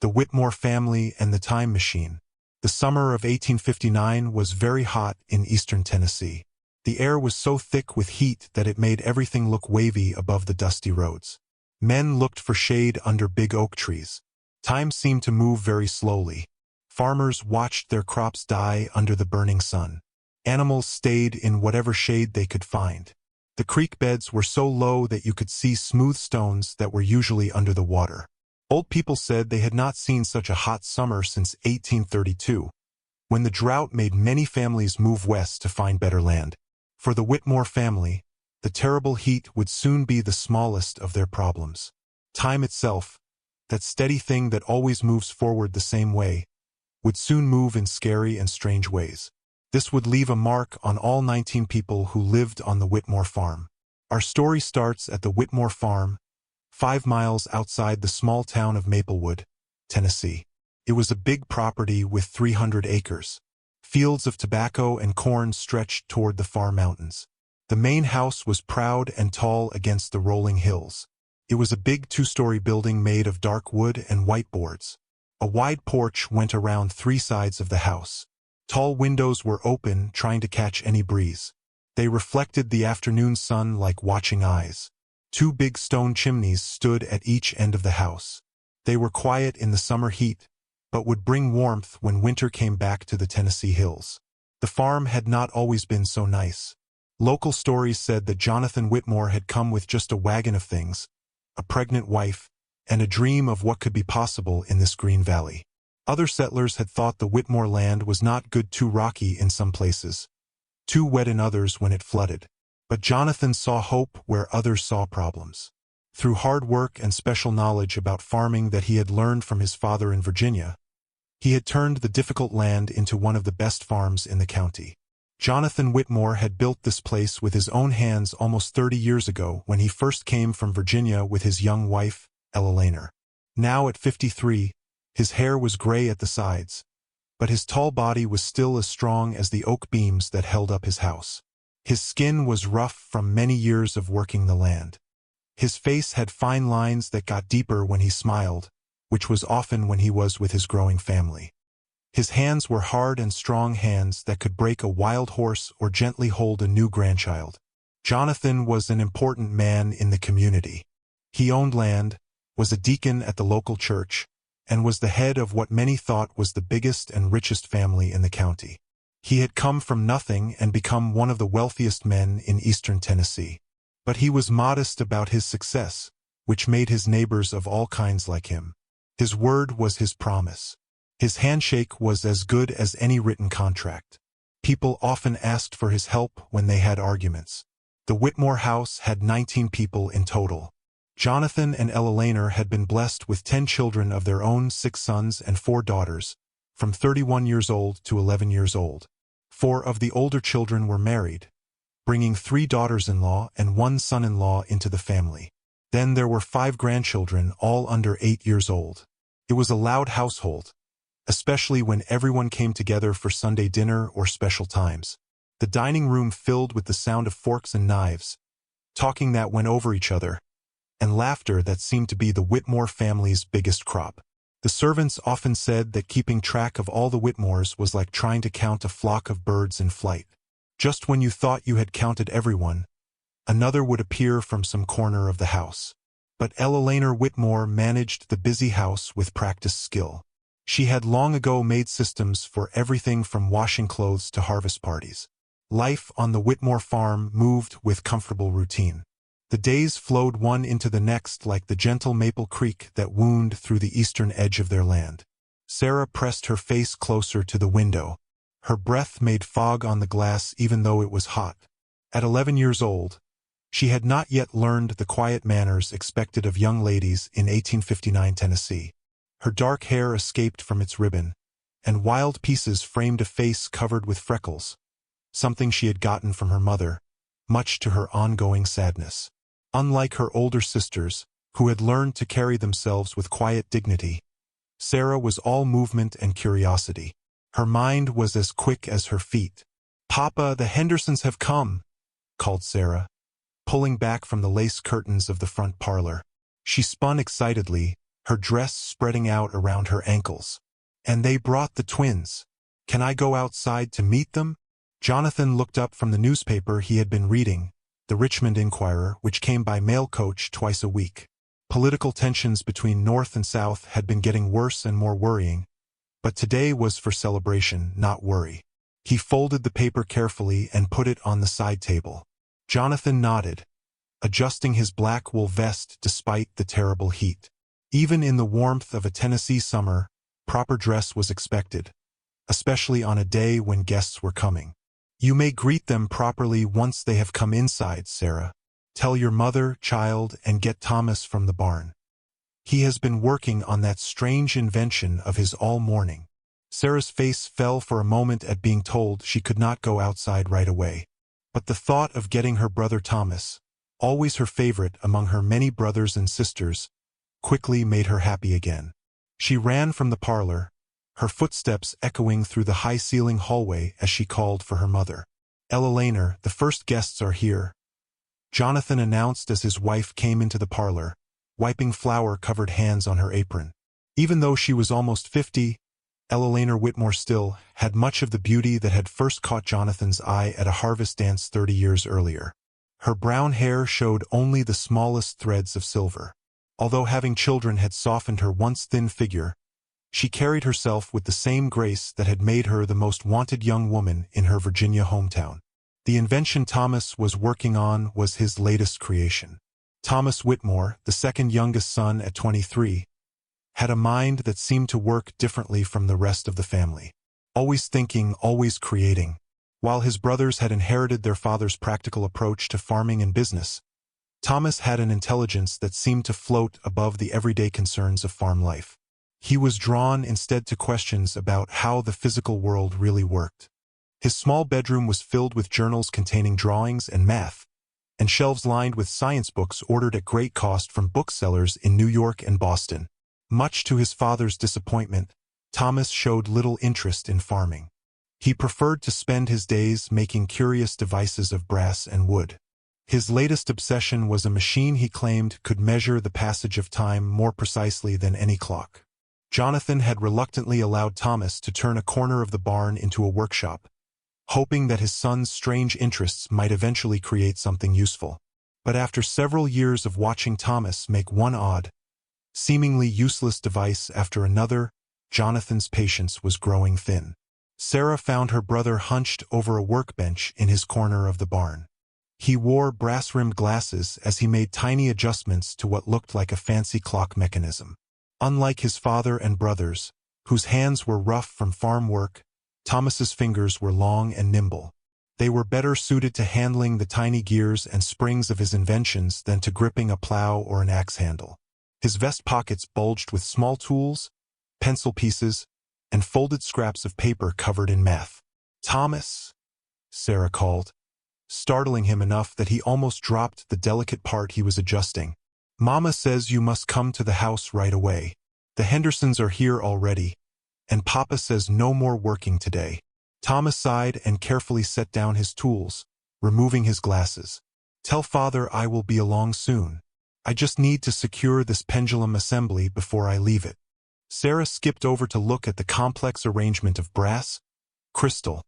The Whitmore Family and the Time Machine. The summer of 1859 was very hot in eastern Tennessee. The air was so thick with heat that it made everything look wavy above the dusty roads. Men looked for shade under big oak trees. Time seemed to move very slowly. Farmers watched their crops die under the burning sun. Animals stayed in whatever shade they could find. The creek beds were so low that you could see smooth stones that were usually under the water. Old people said they had not seen such a hot summer since 1832, when the drought made many families move west to find better land. For the Whitmore family, the terrible heat would soon be the smallest of their problems. Time itself, that steady thing that always moves forward the same way, would soon move in scary and strange ways. This would leave a mark on all 19 people who lived on the Whitmore farm. Our story starts at the Whitmore farm, 5 miles outside the small town of Maplewood, Tennessee. It was a big property with 300 acres. Fields of tobacco and corn stretched toward the far mountains. The main house was proud and tall against the rolling hills. It was a big 2-story building made of dark wood and white boards. A wide porch went around 3 sides of the house. Tall windows were open, trying to catch any breeze. They reflected the afternoon sun like watching eyes. 2 big stone chimneys stood at each end of the house. They were quiet in the summer heat, but would bring warmth when winter came back to the Tennessee hills. The farm had not always been so nice. Local stories said that Jonathan Whitmore had come with just a wagon of things, a pregnant wife, and a dream of what could be possible in this green valley. Other settlers had thought the Whitmore land was not good, too rocky in some places, too wet in others when it flooded. But Jonathan saw hope where others saw problems. Through hard work and special knowledge about farming that he had learned from his father in Virginia, he had turned the difficult land into one of the best farms in the county. Jonathan Whitmore had built this place with his own hands almost 30 years ago when he first came from Virginia with his young wife, Ella Laner. Now at 53, his hair was gray at the sides, but his tall body was still as strong as the oak beams that held up his house. His skin was rough from many years of working the land. His face had fine lines that got deeper when he smiled, which was often when he was with his growing family. His hands were hard and strong hands that could break a wild horse or gently hold a new grandchild. Jonathan was an important man in the community. He owned land, was a deacon at the local church, and was the head of what many thought was the biggest and richest family in the county. He had come from nothing and become one of the wealthiest men in eastern Tennessee. But he was modest about his success, which made his neighbors of all kinds like him. His word was his promise. His handshake was as good as any written contract. People often asked for his help when they had arguments. The Whitmore house had 19 people in total. Jonathan and Ella Laner had been blessed with 10 children of their own, 6 sons and 4 daughters, from 31 years old to 11 years old. 4 of the older children were married, bringing 3 daughters-in-law and 1 son-in-law into the family. Then there were 5 grandchildren, all under 8 years old. It was a loud household, especially when everyone came together for Sunday dinner or special times. The dining room filled with the sound of forks and knives, talking that went over each other, and laughter that seemed to be the Whitmore family's biggest crop. The servants often said that keeping track of all the Whitmores was like trying to count a flock of birds in flight. Just when you thought you had counted everyone, another would appear from some corner of the house. But Ella Laner Whitmore managed the busy house with practiced skill. She had long ago made systems for everything from washing clothes to harvest parties. Life on the Whitmore farm moved with comfortable routine. The days flowed one into the next like the gentle Maple Creek that wound through the eastern edge of their land. Sarah pressed her face closer to the window. Her breath made fog on the glass even though it was hot. At 11 years old, she had not yet learned the quiet manners expected of young ladies in 1859 Tennessee. Her dark hair escaped from its ribbon, and wild pieces framed a face covered with freckles, something she had gotten from her mother, much to her ongoing sadness. Unlike her older sisters, who had learned to carry themselves with quiet dignity, Sarah was all movement and curiosity. Her mind was as quick as her feet. "Papa, the Hendersons have come," called Sarah, pulling back from the lace curtains of the front parlor. She spun excitedly, her dress spreading out around her ankles. "And they brought the twins. Can I go outside to meet them?" Jonathan looked up from the newspaper he had been reading, the Richmond Inquirer, which came by mail coach twice a week. Political tensions between North and South had been getting worse and more worrying, but today was for celebration, not worry. He folded the paper carefully and put it on the side table. Jonathan nodded, adjusting his black wool vest despite the terrible heat. Even in the warmth of a Tennessee summer, proper dress was expected, especially on a day when guests were coming. "You may greet them properly once they have come inside, Sarah. Tell your mother, child, and get Thomas from the barn. He has been working on that strange invention of his all morning." Sarah's face fell for a moment at being told she could not go outside right away. But the thought of getting her brother Thomas, always her favorite among her many brothers and sisters, quickly made her happy again. She ran from the parlor, her footsteps echoing through the high-ceiling hallway as she called for her mother. "Ella Laner, the first guests are here," Jonathan announced as his wife came into the parlor, wiping flour-covered hands on her apron. Even though she was almost 50, Ella Laner Whitmore still had much of the beauty that had first caught Jonathan's eye at a harvest dance 30 years earlier. Her brown hair showed only the smallest threads of silver. Although having children had softened her once thin figure, she carried herself with the same grace that had made her the most wanted young woman in her Virginia hometown. The invention Thomas was working on was his latest creation. Thomas Whitmore, the second youngest son at 23, had a mind that seemed to work differently from the rest of the family. Always thinking, always creating. While his brothers had inherited their father's practical approach to farming and business, Thomas had an intelligence that seemed to float above the everyday concerns of farm life. He was drawn instead to questions about how the physical world really worked. His small bedroom was filled with journals containing drawings and math, and shelves lined with science books ordered at great cost from booksellers in New York and Boston. Much to his father's disappointment, Thomas showed little interest in farming. He preferred to spend his days making curious devices of brass and wood. His latest obsession was a machine he claimed could measure the passage of time more precisely than any clock. Jonathan had reluctantly allowed Thomas to turn a corner of the barn into a workshop, hoping that his son's strange interests might eventually create something useful. But after several years of watching Thomas make one odd, seemingly useless device after another, Jonathan's patience was growing thin. Sarah found her brother hunched over a workbench in his corner of the barn. He wore brass-rimmed glasses as he made tiny adjustments to what looked like a fancy clock mechanism. Unlike his father and brothers, whose hands were rough from farm work, Thomas's fingers were long and nimble. They were better suited to handling the tiny gears and springs of his inventions than to gripping a plow or an axe handle. His vest pockets bulged with small tools, pencil pieces, and folded scraps of paper covered in math. "Thomas," Sarah called, startling him enough that he almost dropped the delicate part he was adjusting. "Mama says you must come to the house right away. The Hendersons are here already, and Papa says no more working today." Thomas sighed and carefully set down his tools, removing his glasses. "Tell Father I will be along soon. I just need to secure this pendulum assembly before I leave it." Sarah skipped over to look at the complex arrangement of brass, crystal,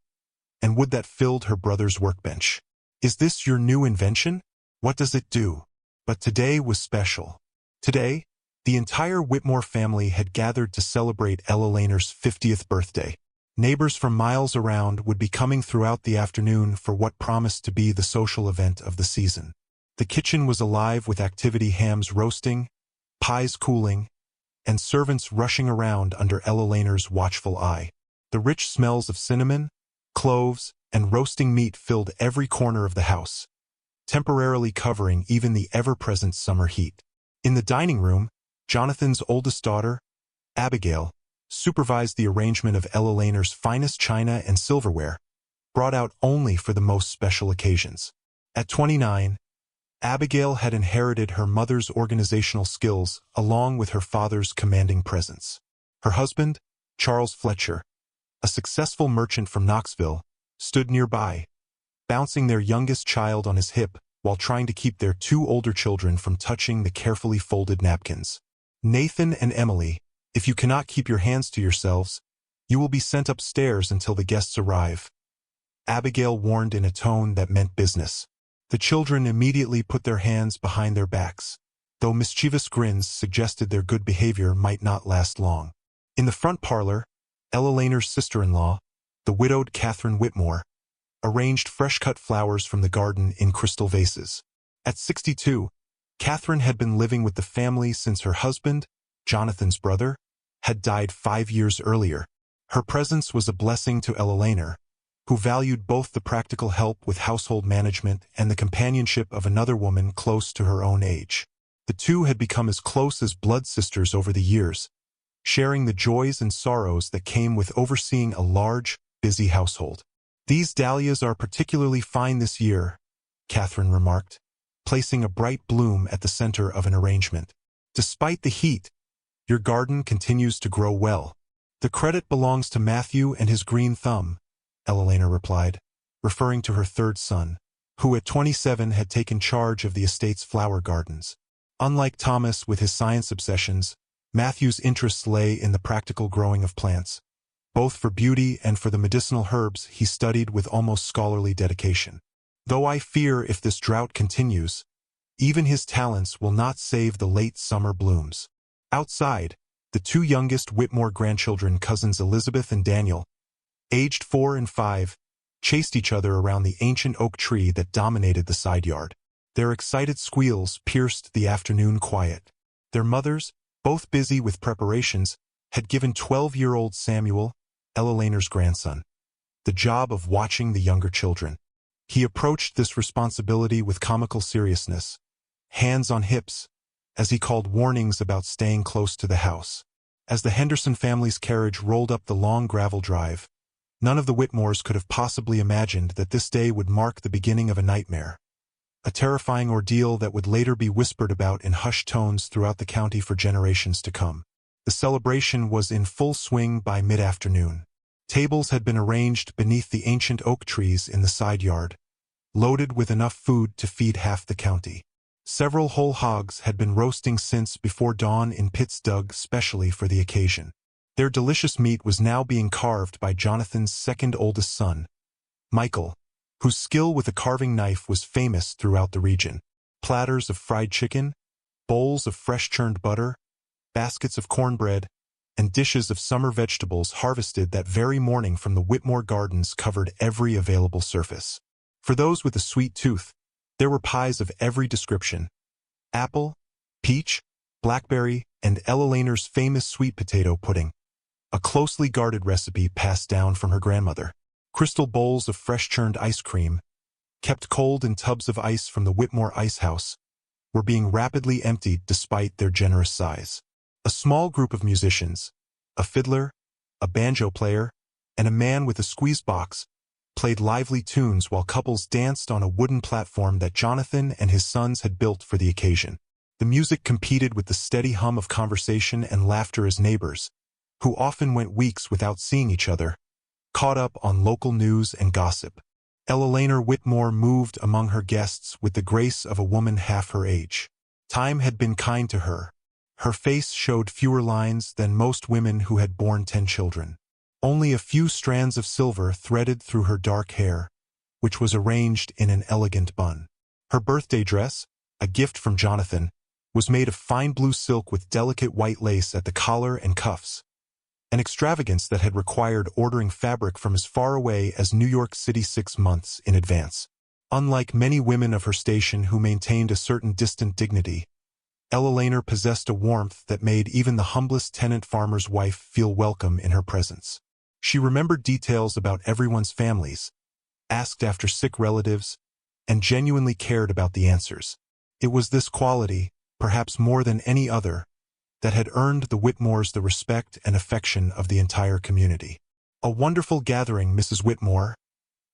and wood that filled her brother's workbench. "Is this your new invention? What does it do?" But today was special. Today, the entire Whitmore family had gathered to celebrate Ella Laner's 50th birthday. Neighbors from miles around would be coming throughout the afternoon for what promised to be the social event of the season. The kitchen was alive with activity: hams roasting, pies cooling, and servants rushing around under Ella Laner's watchful eye. The rich smells of cinnamon, cloves, and roasting meat filled every corner of the house, temporarily covering even the ever-present summer heat. In the dining room, Jonathan's oldest daughter, Abigail, supervised the arrangement of Ella Laner's finest china and silverware, brought out only for the most special occasions. At 29, Abigail had inherited her mother's organizational skills along with her father's commanding presence. Her husband, Charles Fletcher, a successful merchant from Knoxville, stood nearby, bouncing their youngest child on his hip while trying to keep their two older children from touching the carefully folded napkins. Nathan and Emily, if you cannot keep your hands to yourselves, you will be sent upstairs until the guests arrive. Abigail warned in a tone that meant business. The children immediately put their hands behind their backs, though mischievous grins suggested their good behavior might not last long. In the front parlor, Ella Laner's sister-in-law, the widowed Catherine Whitmore, arranged fresh-cut flowers from the garden in crystal vases. At 62, Catherine had been living with the family since her husband, Jonathan's brother, had died 5 years earlier. Her presence was a blessing to Ella Laner, who valued both the practical help with household management and the companionship of another woman close to her own age. The two had become as close as blood sisters over the years, sharing the joys and sorrows that came with overseeing a large, busy household. "These dahlias are particularly fine this year," Catherine remarked, placing a bright bloom at the center of an arrangement. "Despite the heat, your garden continues to grow well." "The credit belongs to Matthew and his green thumb," Ella Laner replied, referring to her third son, who at 27 had taken charge of the estate's flower gardens. Unlike Thomas with his science obsessions, Matthew's interests lay in the practical growing of plants. Both for beauty and for the medicinal herbs he studied with almost scholarly dedication. "Though I fear if this drought continues, even his talents will not save the late summer blooms." Outside, the two youngest Whitmore grandchildren, cousins Elizabeth and Daniel, aged 4 and 5, chased each other around the ancient oak tree that dominated the side yard. Their excited squeals pierced the afternoon quiet. Their mothers, both busy with preparations, had given 12-year-old Samuel, Ella Laner's grandson, the job of watching the younger children. He approached this responsibility with comical seriousness, hands on hips, as he called warnings about staying close to the house. As the Henderson family's carriage rolled up the long gravel drive, none of the Whitmores could have possibly imagined that this day would mark the beginning of a nightmare, a terrifying ordeal that would later be whispered about in hushed tones throughout the county for generations to come. The celebration was in full swing by mid-afternoon. Tables had been arranged beneath the ancient oak trees in the side yard, loaded with enough food to feed half the county. Several whole hogs had been roasting since before dawn in pits dug specially for the occasion. Their delicious meat was now being carved by Jonathan's second oldest son, Michael, whose skill with a carving knife was famous throughout the region. Platters of fried chicken, bowls of fresh churned butter, baskets of cornbread, and dishes of summer vegetables harvested that very morning from the Whitmore gardens covered every available surface. For those with a sweet tooth, there were pies of every description: apple, peach, blackberry, and Ella Laner's famous sweet potato pudding, a closely guarded recipe passed down from her grandmother. Crystal bowls of fresh churned ice cream, kept cold in tubs of ice from the Whitmore ice house, were being rapidly emptied despite their generous size. A small group of musicians, a fiddler, a banjo player, and a man with a squeeze box, played lively tunes while couples danced on a wooden platform that Jonathan and his sons had built for the occasion. The music competed with the steady hum of conversation and laughter as neighbors, who often went weeks without seeing each other, caught up on local news and gossip. Ella Laner Whitmore moved among her guests with the grace of a woman half her age. Time had been kind to her. Her face showed fewer lines than most women who had borne 10 children. Only a few strands of silver threaded through her dark hair, which was arranged in an elegant bun. Her birthday dress, a gift from Jonathan, was made of fine blue silk with delicate white lace at the collar and cuffs, an extravagance that had required ordering fabric from as far away as New York City 6 months in advance. Unlike many women of her station who maintained a certain distant dignity, Ella Laner possessed a warmth that made even the humblest tenant farmer's wife feel welcome in her presence. She remembered details about everyone's families, asked after sick relatives, and genuinely cared about the answers. It was this quality, perhaps more than any other, that had earned the Whitmores the respect and affection of the entire community. "A wonderful gathering, Mrs. Whitmore,"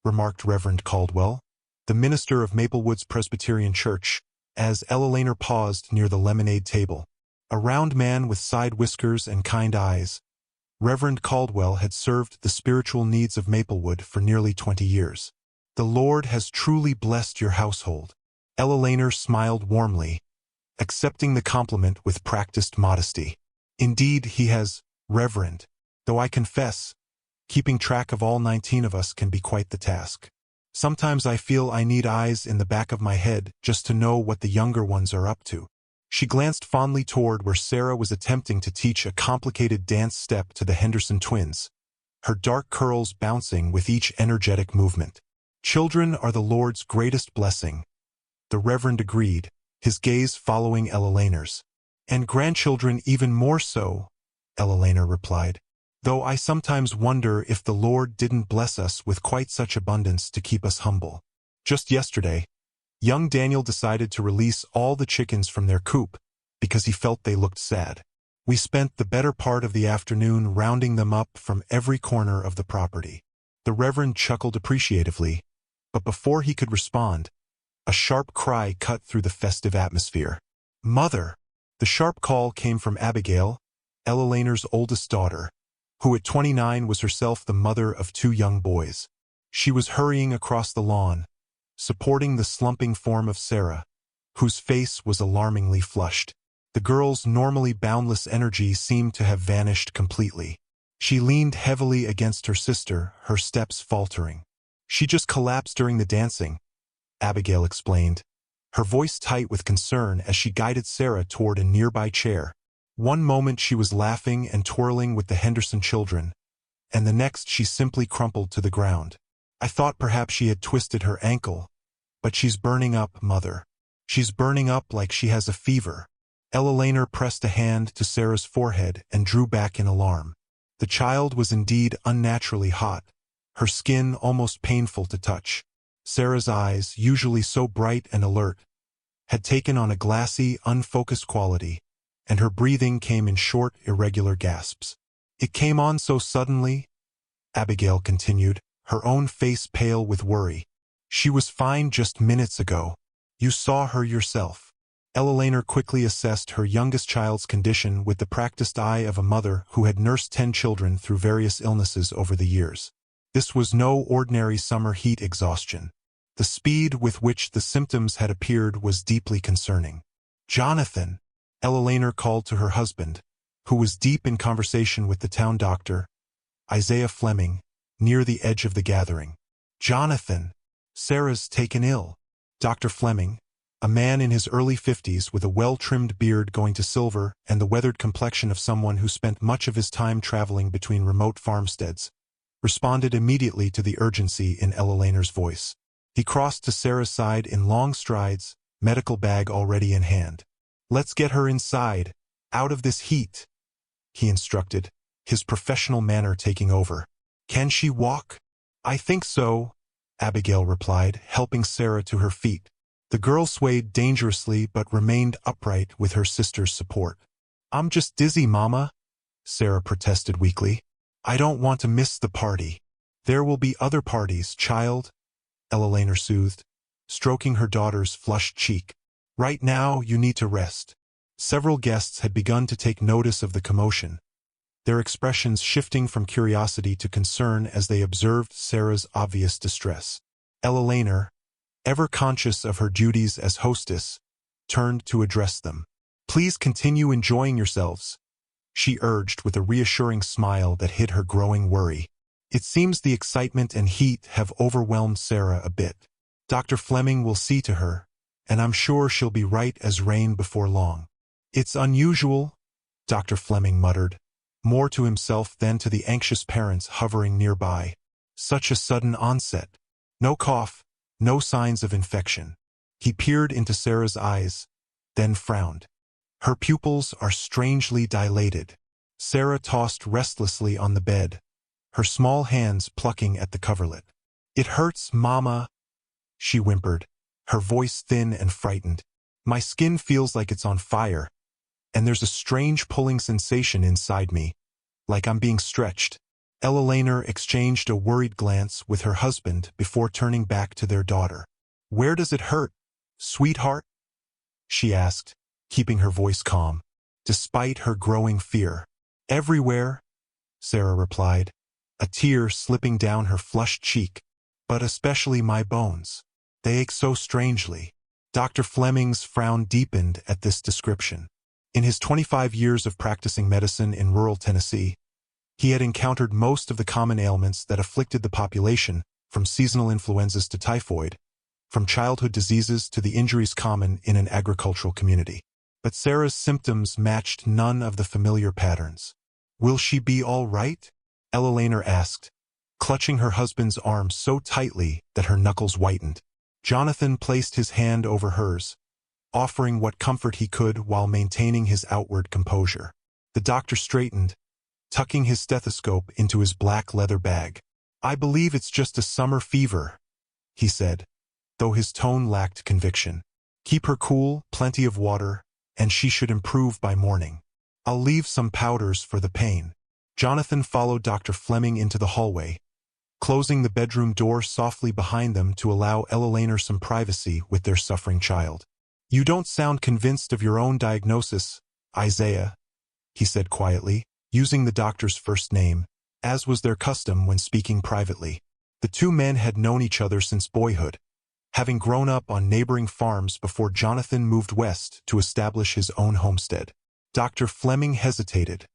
remarked Reverend Caldwell, the minister of Maplewoods Presbyterian Church, as Ella Laner paused near the lemonade table. A round man with side whiskers and kind eyes, Reverend Caldwell had served the spiritual needs of Maplewood for nearly 20 years. "The Lord has truly blessed your household." Ella Laner smiled warmly, accepting the compliment with practiced modesty. Indeed, he has, Reverend, though I confess, keeping track of all 19 of us can be quite the task. Sometimes I feel I need eyes in the back of my head just to know what the younger ones are up to. She glanced fondly toward where Sarah was attempting to teach a complicated dance step to the Henderson twins, her dark curls bouncing with each energetic movement. Children are the Lord's greatest blessing, the Reverend agreed, his gaze following Eleanor's. And grandchildren even more so, Eleanor replied, though I sometimes wonder if the Lord didn't bless us with quite such abundance to keep us humble. Just yesterday, young Daniel decided to release all the chickens from their coop because he felt they looked sad. We spent the better part of the afternoon rounding them up from every corner of the property. The Reverend chuckled appreciatively, but before he could respond, a sharp cry cut through the festive atmosphere. Mother! The sharp call came from Abigail, Eleanor's oldest daughter, who at 29 was herself the mother of 2 young boys. She was hurrying across the lawn, supporting the slumping form of Sarah, whose face was alarmingly flushed. The girl's normally boundless energy seemed to have vanished completely. She leaned heavily against her sister, her steps faltering. She just collapsed during the dancing, Abigail explained, her voice tight with concern as she guided Sarah toward a nearby chair. One moment she was laughing and twirling with the Henderson children, and the next she simply crumpled to the ground. I thought perhaps she had twisted her ankle, but she's burning up, Mother. She's burning up like she has a fever. Eleanor pressed a hand to Sarah's forehead and drew back in alarm. The child was indeed unnaturally hot, her skin almost painful to touch. Sarah's eyes, usually so bright and alert, had taken on a glassy, unfocused quality, and her breathing came in short, irregular gasps. It came on so suddenly, Abigail continued, her own face pale with worry. She was fine just minutes ago. You saw her yourself. Eleanor quickly assessed her youngest child's condition with the practiced eye of a mother who had nursed 10 children through various illnesses over the years. This was no ordinary summer heat exhaustion. The speed with which the symptoms had appeared was deeply concerning. Jonathan, Eleanor called to her husband, who was deep in conversation with the town doctor, Isaiah Fleming, near the edge of the gathering. Jonathan, Sarah's taken ill. Dr. Fleming, a man in his early 50s with a well-trimmed beard going to silver and the weathered complexion of someone who spent much of his time traveling between remote farmsteads, responded immediately to the urgency in Eleanor's voice. He crossed to Sarah's side in long strides, medical bag already in hand. Let's get her inside, out of this heat, he instructed, his professional manner taking over. Can she walk? I think so, Abigail replied, helping Sarah to her feet. The girl swayed dangerously but remained upright with her sister's support. I'm just dizzy, Mama, Sarah protested weakly. I don't want to miss the party. There will be other parties, child, Eleanor soothed, stroking her daughter's flushed cheek. Right now, you need to rest. Several guests had begun to take notice of the commotion, their expressions shifting from curiosity to concern as they observed Sarah's obvious distress. Eleanor, ever conscious of her duties as hostess, turned to address them. Please continue enjoying yourselves, she urged with a reassuring smile that hid her growing worry. It seems the excitement and heat have overwhelmed Sarah a bit. Dr. Fleming will see to her, and I'm sure she'll be right as rain before long. It's unusual, Dr. Fleming muttered, more to himself than to the anxious parents hovering nearby. Such a sudden onset. No cough, no signs of infection. He peered into Sarah's eyes, then frowned. Her pupils are strangely dilated. Sarah tossed restlessly on the bed, her small hands plucking at the coverlet. It hurts, Mama, she whimpered, her voice thin and frightened. My skin feels like it's on fire, and there's a strange pulling sensation inside me, like I'm being stretched. Eleanor exchanged a worried glance with her husband before turning back to their daughter. Where does it hurt, sweetheart? She asked, keeping her voice calm, despite her growing fear. Everywhere, Sarah replied, a tear slipping down her flushed cheek, but especially my bones. They ache so strangely. Dr. Fleming's frown deepened at this description. In his 25 years of practicing medicine in rural Tennessee, he had encountered most of the common ailments that afflicted the population, from seasonal influenzas to typhoid, from childhood diseases to the injuries common in an agricultural community. But Sarah's symptoms matched none of the familiar patterns. "Will she be all right?" Ella Lehner asked, clutching her husband's arm so tightly that her knuckles whitened. Jonathan placed his hand over hers, offering what comfort he could while maintaining his outward composure. The doctor straightened, tucking his stethoscope into his black leather bag. "I believe it's just a summer fever," he said, though his tone lacked conviction. "Keep her cool, plenty of water, and she should improve by morning. I'll leave some powders for the pain." Jonathan followed Dr. Fleming into the hallway, closing the bedroom door softly behind them to allow Ella Lehner some privacy with their suffering child. "You don't sound convinced of your own diagnosis, Isaiah," he said quietly, using the doctor's first name, as was their custom when speaking privately. The two men had known each other since boyhood, having grown up on neighboring farms before Jonathan moved west to establish his own homestead. Dr. Fleming hesitated,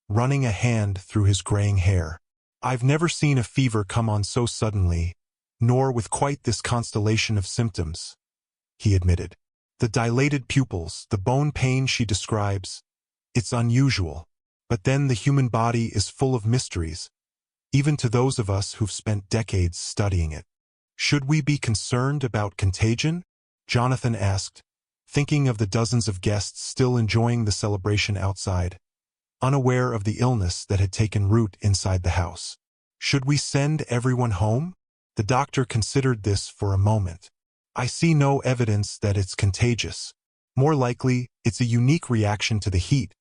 running a hand through his graying hair. "I've never seen a fever come on so suddenly, nor with quite this constellation of symptoms," he admitted. "The dilated pupils, the bone pain she describes, it's unusual. But then the human body is full of mysteries, even to those of us who've spent decades studying it." "Should we be concerned about contagion?" Jonathan asked, thinking of the dozens of guests still enjoying the celebration outside, unaware of the illness that had taken root inside the house. "Should we send everyone home?" The doctor considered this for a moment. "I see no evidence that it's contagious. More likely, it's a unique reaction to the heat,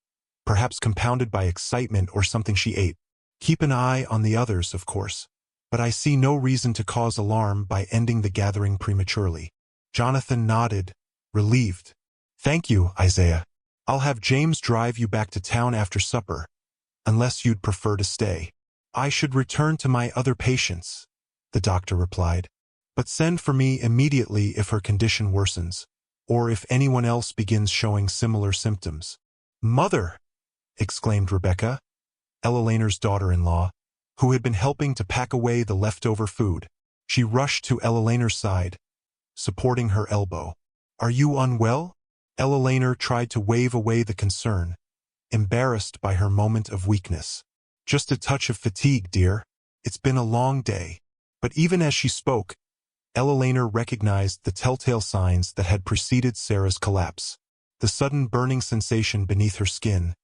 perhaps compounded by excitement or something she ate. Keep an eye on the others, of course. But I see no reason to cause alarm by ending the gathering prematurely." Jonathan nodded, relieved. "Thank you, Isaiah. I'll have James drive you back to town after supper, unless you'd prefer to stay." "I should return to my other patients," the doctor replied. "But send for me immediately if her condition worsens, or if anyone else begins showing similar symptoms." "Mother!" exclaimed Rebecca, Ella Lehner's daughter-in-law, who had been helping to pack away the leftover food. She rushed to Ella Lehner's side, supporting her elbow. "Are you unwell?" Ella Lehner tried to wave away the concern, embarrassed by her moment of weakness. "Just a touch of fatigue, dear. It's been a long day." But even as she spoke, Ella Lehner recognized the telltale signs that had preceded Sarah's collapse. The sudden burning sensation beneath her skin,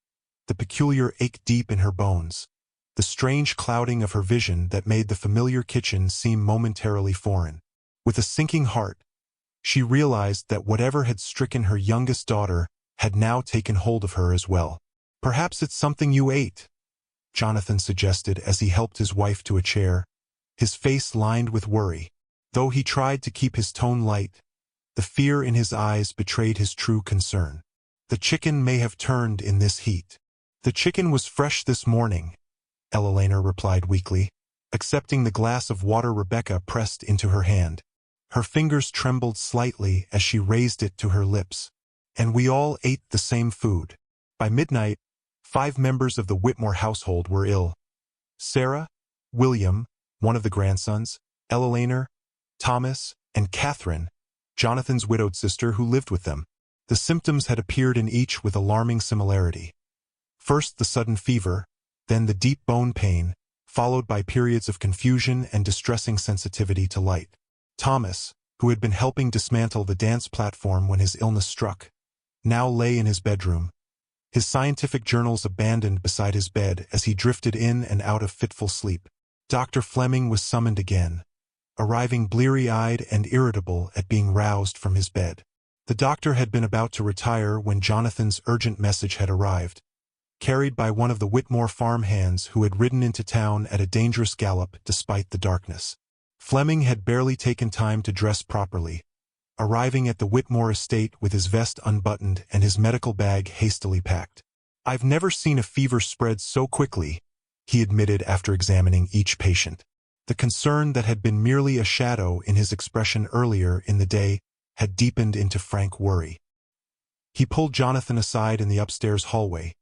the peculiar ache deep in her bones, the strange clouding of her vision that made the familiar kitchen seem momentarily foreign. With a sinking heart, she realized that whatever had stricken her youngest daughter had now taken hold of her as well. "Perhaps it's something you ate," Jonathan suggested as he helped his wife to a chair, his face lined with worry. Though he tried to keep his tone light, the fear in his eyes betrayed his true concern. "The chicken may have turned in this heat." "The chicken was fresh this morning," Ella Lehner replied weakly, accepting the glass of water Rebecca pressed into her hand. Her fingers trembled slightly as she raised it to her lips. "And we all ate the same food." By midnight, 5 members of the Whitmore household were ill. Sarah, William, one of the grandsons, Ella Lehner, Thomas, and Catherine, Jonathan's widowed sister who lived with them. The symptoms had appeared in each with alarming similarity. First the sudden fever, then the deep bone pain, followed by periods of confusion and distressing sensitivity to light. Thomas, who had been helping dismantle the dance platform when his illness struck, now lay in his bedroom, his scientific journals abandoned beside his bed as he drifted in and out of fitful sleep. Dr. Fleming was summoned again, arriving bleary-eyed and irritable at being roused from his bed. The doctor had been about to retire when Jonathan's urgent message had arrived, carried by one of the Whitmore farm hands who had ridden into town at a dangerous gallop despite the darkness. Fleming had barely taken time to dress properly, arriving at the Whitmore estate with his vest unbuttoned and his medical bag hastily packed. "I've never seen a fever spread so quickly," he admitted after examining each patient. The concern that had been merely a shadow in his expression earlier in the day had deepened into frank worry. He pulled Jonathan aside in the upstairs hallway,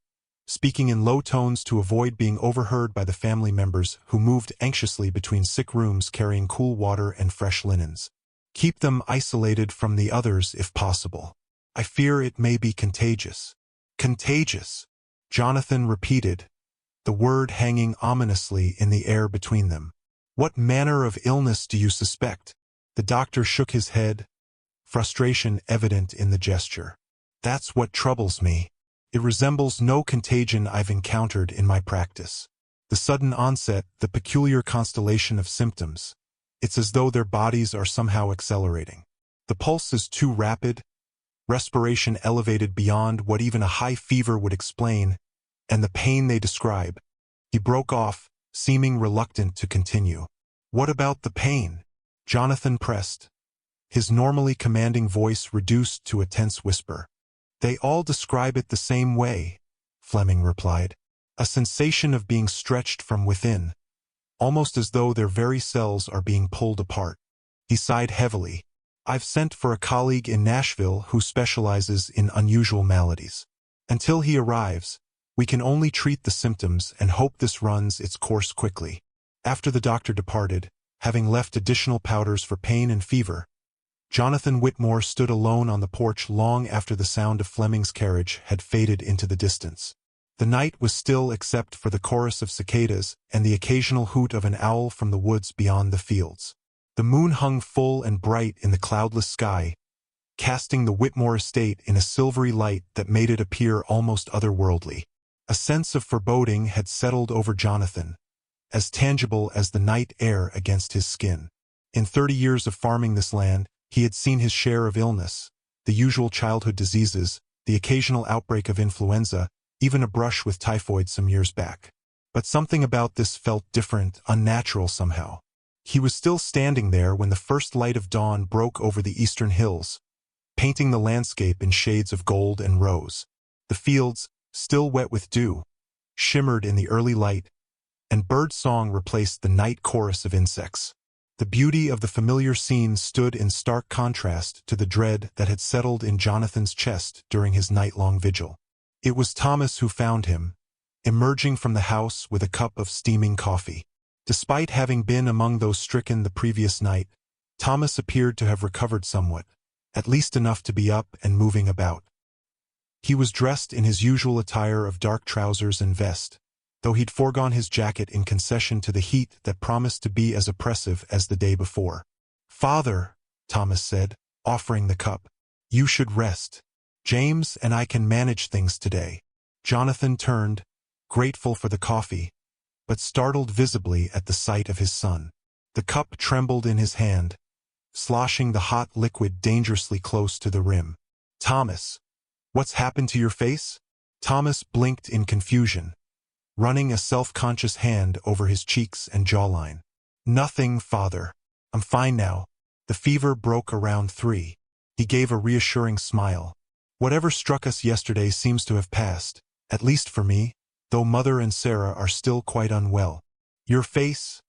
speaking in low tones to avoid being overheard by the family members who moved anxiously between sick rooms carrying cool water and fresh linens. Keep them isolated from the others if possible. I fear it may be contagious. Contagious, Jonathan repeated, the word hanging ominously in the air between them. What manner of illness do you suspect? The doctor shook his head, frustration evident in the gesture. That's what troubles me. It resembles no contagion I've encountered in my practice. The sudden onset, the peculiar constellation of symptoms. It's as though their bodies are somehow accelerating. The pulse is too rapid, respiration elevated beyond what even a high fever would explain, and the pain they describe. He broke off, seeming reluctant to continue. What about the pain? Jonathan pressed, his normally commanding voice reduced to a tense whisper. They all describe it the same way, Fleming replied. A sensation of being stretched from within, almost as though their very cells are being pulled apart. He sighed heavily. I've sent for a colleague in Nashville who specializes in unusual maladies. Until he arrives, we can only treat the symptoms and hope this runs its course quickly. After the doctor departed, having left additional powders for pain and fever, Jonathan Whitmore stood alone on the porch long after the sound of Fleming's carriage had faded into the distance. The night was still except for the chorus of cicadas and the occasional hoot of an owl from the woods beyond the fields. The moon hung full and bright in the cloudless sky, casting the Whitmore estate in a silvery light that made it appear almost otherworldly. A sense of foreboding had settled over Jonathan, as tangible as the night air against his skin. In 30 years of farming this land, he had seen his share of illness, the usual childhood diseases, the occasional outbreak of influenza, even a brush with typhoid some years back. But something about this felt different, unnatural somehow. He was still standing there when the first light of dawn broke over the eastern hills, painting the landscape in shades of gold and rose. The fields, still wet with dew, shimmered in the early light, and bird song replaced the night chorus of insects. The beauty of the familiar scene stood in stark contrast to the dread that had settled in Jonathan's chest during his night-long vigil. It was Thomas who found him, emerging from the house with a cup of steaming coffee. Despite having been among those stricken the previous night, Thomas appeared to have recovered somewhat, at least enough to be up and moving about. He was dressed in his usual attire of dark trousers and vest, though he'd foregone his jacket in concession to the heat that promised to be as oppressive as the day before. "Father," Thomas said, offering the cup, "you should rest. James and I can manage things today." Jonathan turned, grateful for the coffee, but startled visibly at the sight of his son. The cup trembled in his hand, sloshing the hot liquid dangerously close to the rim. "Thomas, what's happened to your face?" Thomas blinked in confusion, running a self-conscious hand over his cheeks and jawline. "Nothing, Father. I'm fine now. The fever broke around 3. He gave a reassuring smile. "Whatever struck us yesterday seems to have passed, at least for me, though Mother and Sarah are still quite unwell." "Your face?"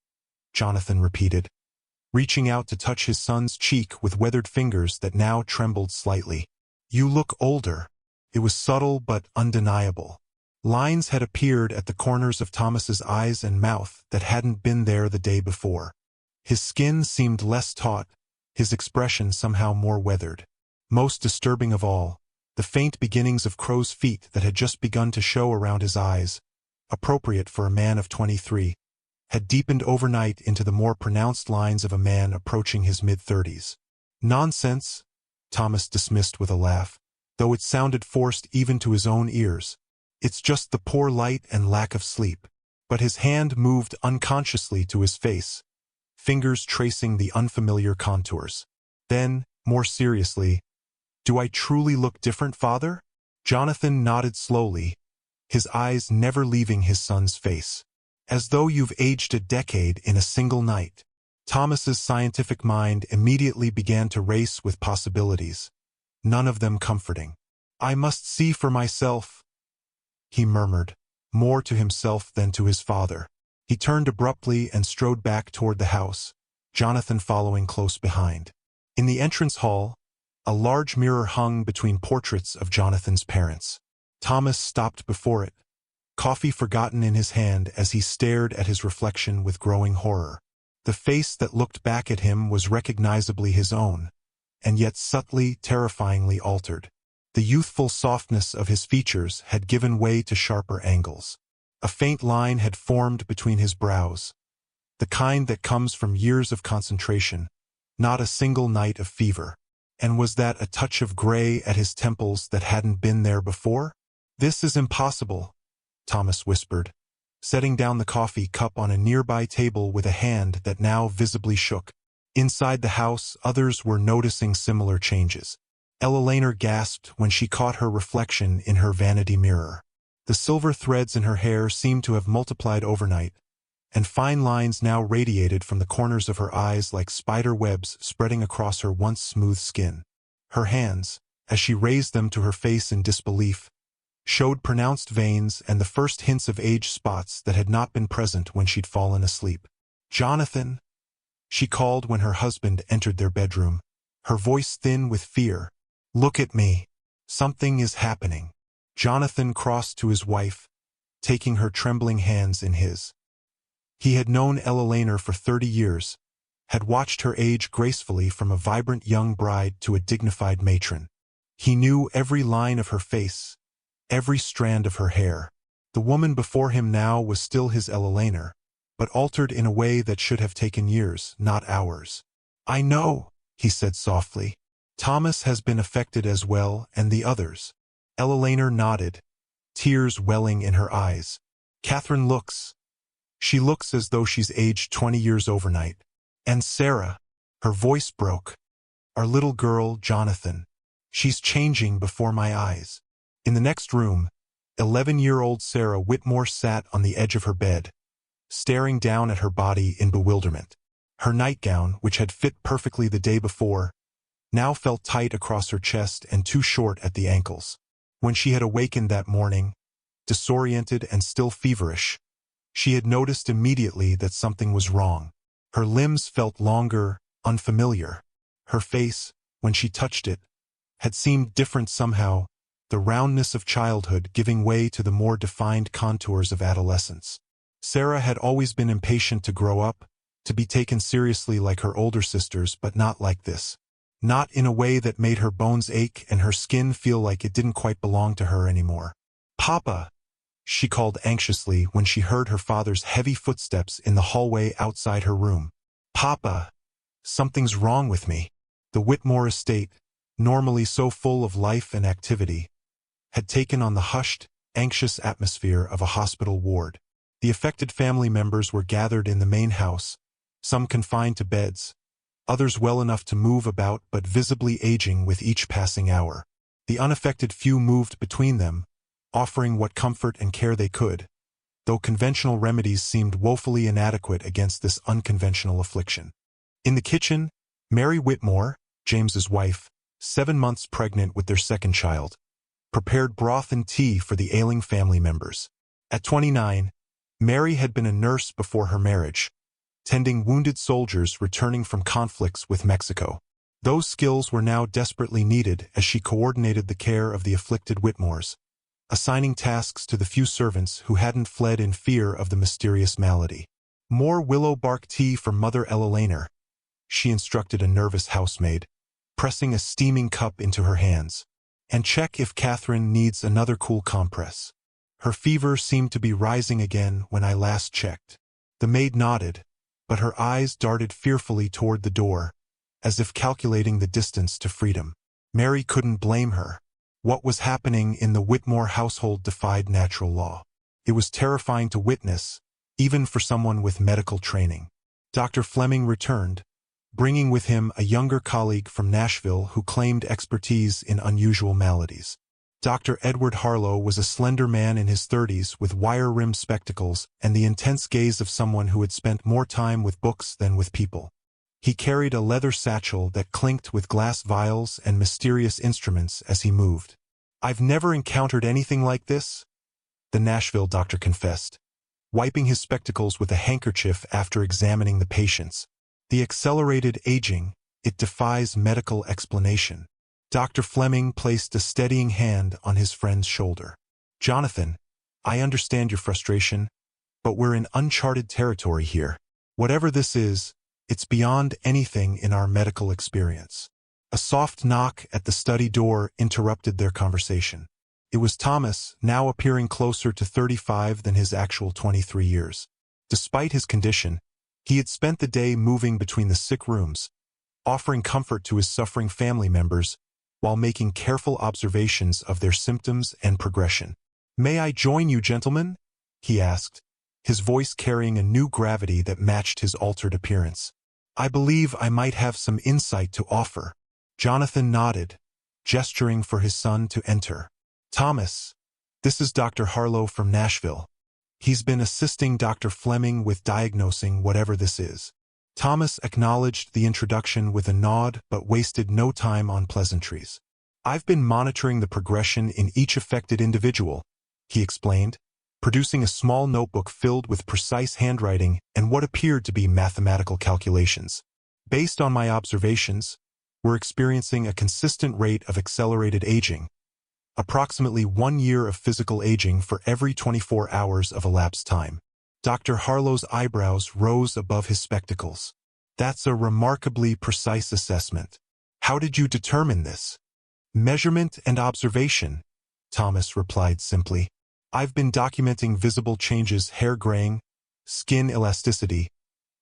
Jonathan repeated, reaching out to touch his son's cheek with weathered fingers that now trembled slightly. "You look older." It was subtle but undeniable. Lines had appeared at the corners of Thomas's eyes and mouth that hadn't been there the day before. His skin seemed less taut, his expression somehow more weathered. Most disturbing of all, the faint beginnings of crow's feet that had just begun to show around his eyes, appropriate for a man of 23, had deepened overnight into the more pronounced lines of a man approaching his mid-30s. "Nonsense," Thomas dismissed with a laugh, though it sounded forced even to his own ears. "It's just the poor light and lack of sleep." But his hand moved unconsciously to his face, fingers tracing the unfamiliar contours. Then, more seriously, "Do I truly look different, Father?" Jonathan nodded slowly, his eyes never leaving his son's face. "As though you've aged a decade in a single night." Thomas's scientific mind immediately began to race with possibilities, none of them comforting. "I must see for myself," he murmured, more to himself than to his father. He turned abruptly and strode back toward the house, Jonathan following close behind. In the entrance hall, A large mirror hung between portraits of Jonathan's parents. Thomas stopped before it, coffee forgotten in his hand as he stared at his reflection with growing horror. The face that looked back at him was recognizably his own, and yet subtly, terrifyingly altered. The youthful softness of his features had given way to sharper angles. A faint line had formed between his brows, the kind that comes from years of concentration, not a single night of fever. And was that a touch of gray at his temples that hadn't been there before? "This is impossible," Thomas whispered, setting down the coffee cup on a nearby table with a hand that now visibly shook. Inside the house, others were noticing similar changes. Eleanor gasped when she caught her reflection in her vanity mirror. The silver threads in her hair seemed to have multiplied overnight, and fine lines now radiated from the corners of her eyes like spider webs spreading across her once smooth skin. Her hands, as she raised them to her face in disbelief, showed pronounced veins and the first hints of age spots that had not been present when she'd fallen asleep. "Jonathan," she called when her husband entered their bedroom, her voice thin with fear. "Look at me. Something is happening." Jonathan crossed to his wife, taking her trembling hands in his. He had known Eleanor for 30 years, had watched her age gracefully from a vibrant young bride to a dignified matron. He knew every line of her face, every strand of her hair. The woman before him now was still his Eleanor, but altered in a way that should have taken years, not hours. "I know," he said softly. "Thomas has been affected as well, and the others." Eleanor nodded, tears welling in her eyes. "Catherine looks. She looks as though she's aged 20 years overnight. And Sarah," her voice broke. "Our little girl, Jonathan. She's changing before my eyes." In the next room, 11-year-old Sarah Whitmore sat on the edge of her bed, staring down at her body in bewilderment. Her nightgown, which had fit perfectly the day before, now felt tight across her chest and too short at the ankles. When she had awakened that morning, disoriented and still feverish, she had noticed immediately that something was wrong. Her limbs felt longer, unfamiliar. Her face, when she touched it, had seemed different somehow, the roundness of childhood giving way to the more defined contours of adolescence. Sarah had always been impatient to grow up, to be taken seriously like her older sisters, but not like this. Not in a way that made her bones ache and her skin feel like it didn't quite belong to her anymore. "Papa," she called anxiously when she heard her father's heavy footsteps in the hallway outside her room. "Papa, something's wrong with me." The Whitmore estate, normally so full of life and activity, had taken on the hushed, anxious atmosphere of a hospital ward. The affected family members were gathered in the main house, some confined to beds, others well enough to move about but visibly aging with each passing hour. The unaffected few moved between them, offering what comfort and care they could, though conventional remedies seemed woefully inadequate against this unconventional affliction. In the kitchen, Mary Whitmore, James's wife, 7 months pregnant with their second child, prepared broth and tea for the ailing family members. At 29, Mary had been a nurse before her marriage, tending wounded soldiers returning from conflicts with Mexico. Those skills were now desperately needed as she coordinated the care of the afflicted Whitmores, assigning tasks to the few servants who hadn't fled in fear of the mysterious malady. "More willow bark tea for Mother Eleanor," she instructed a nervous housemaid, pressing a steaming cup into her hands. "And check if Catherine needs another cool compress. Her fever seemed to be rising again when I last checked." The maid nodded, but her eyes darted fearfully toward the door, as if calculating the distance to freedom. Mary couldn't blame her. What was happening in the Whitmore household defied natural law. It was terrifying to witness, even for someone with medical training. Dr. Fleming returned, bringing with him a younger colleague from Nashville who claimed expertise in unusual maladies. Dr. Edward Harlow was a slender man in his 30s with wire-rimmed spectacles and the intense gaze of someone who had spent more time with books than with people. He carried a leather satchel that clinked with glass vials and mysterious instruments as he moved. "I've never encountered anything like this," the Nashville doctor confessed, wiping his spectacles with a handkerchief after examining the patients. "The accelerated aging, it defies medical explanation." Dr. Fleming placed a steadying hand on his friend's shoulder. Jonathan, I understand your frustration, but we're in uncharted territory here. Whatever this is, it's beyond anything in our medical experience. A soft knock at the study door interrupted their conversation. It was Thomas, now appearing closer to 35 than his actual 23 years. Despite his condition, he had spent the day moving between the sick rooms, offering comfort to his suffering family members while making careful observations of their symptoms and progression. "May I join you, gentlemen?" he asked, his voice carrying a new gravity that matched his altered appearance. "I believe I might have some insight to offer." Jonathan nodded, gesturing for his son to enter. "Thomas, this is Dr. Harlow from Nashville. He's been assisting Dr. Fleming with diagnosing whatever this is." Thomas acknowledged the introduction with a nod but wasted no time on pleasantries. "I've been monitoring the progression in each affected individual," he explained, producing a small notebook filled with precise handwriting and what appeared to be mathematical calculations. "Based on my observations, we're experiencing a consistent rate of accelerated aging, approximately 1 year of physical aging for every 24 hours of elapsed time." Dr. Harlow's eyebrows rose above his spectacles. "That's a remarkably precise assessment. How did you determine this?" "Measurement and observation," Thomas replied simply. "I've been documenting visible changes: hair graying, skin elasticity,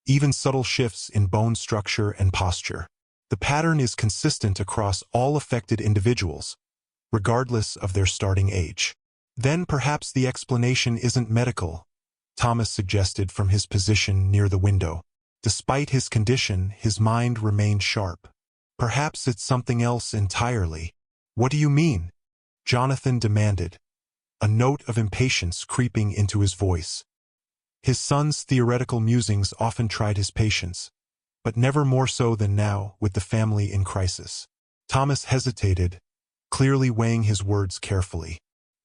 even subtle shifts in bone structure and posture. The pattern is consistent across all affected individuals, regardless of their starting age." "Then perhaps the explanation isn't medical," Thomas suggested from his position near the window. Despite his condition, his mind remained sharp. "Perhaps it's something else entirely." "What do you mean?" Jonathan demanded, a note of impatience creeping into his voice. His son's theoretical musings often tried his patience, but never more so than now with the family in crisis. Thomas hesitated, clearly weighing his words carefully.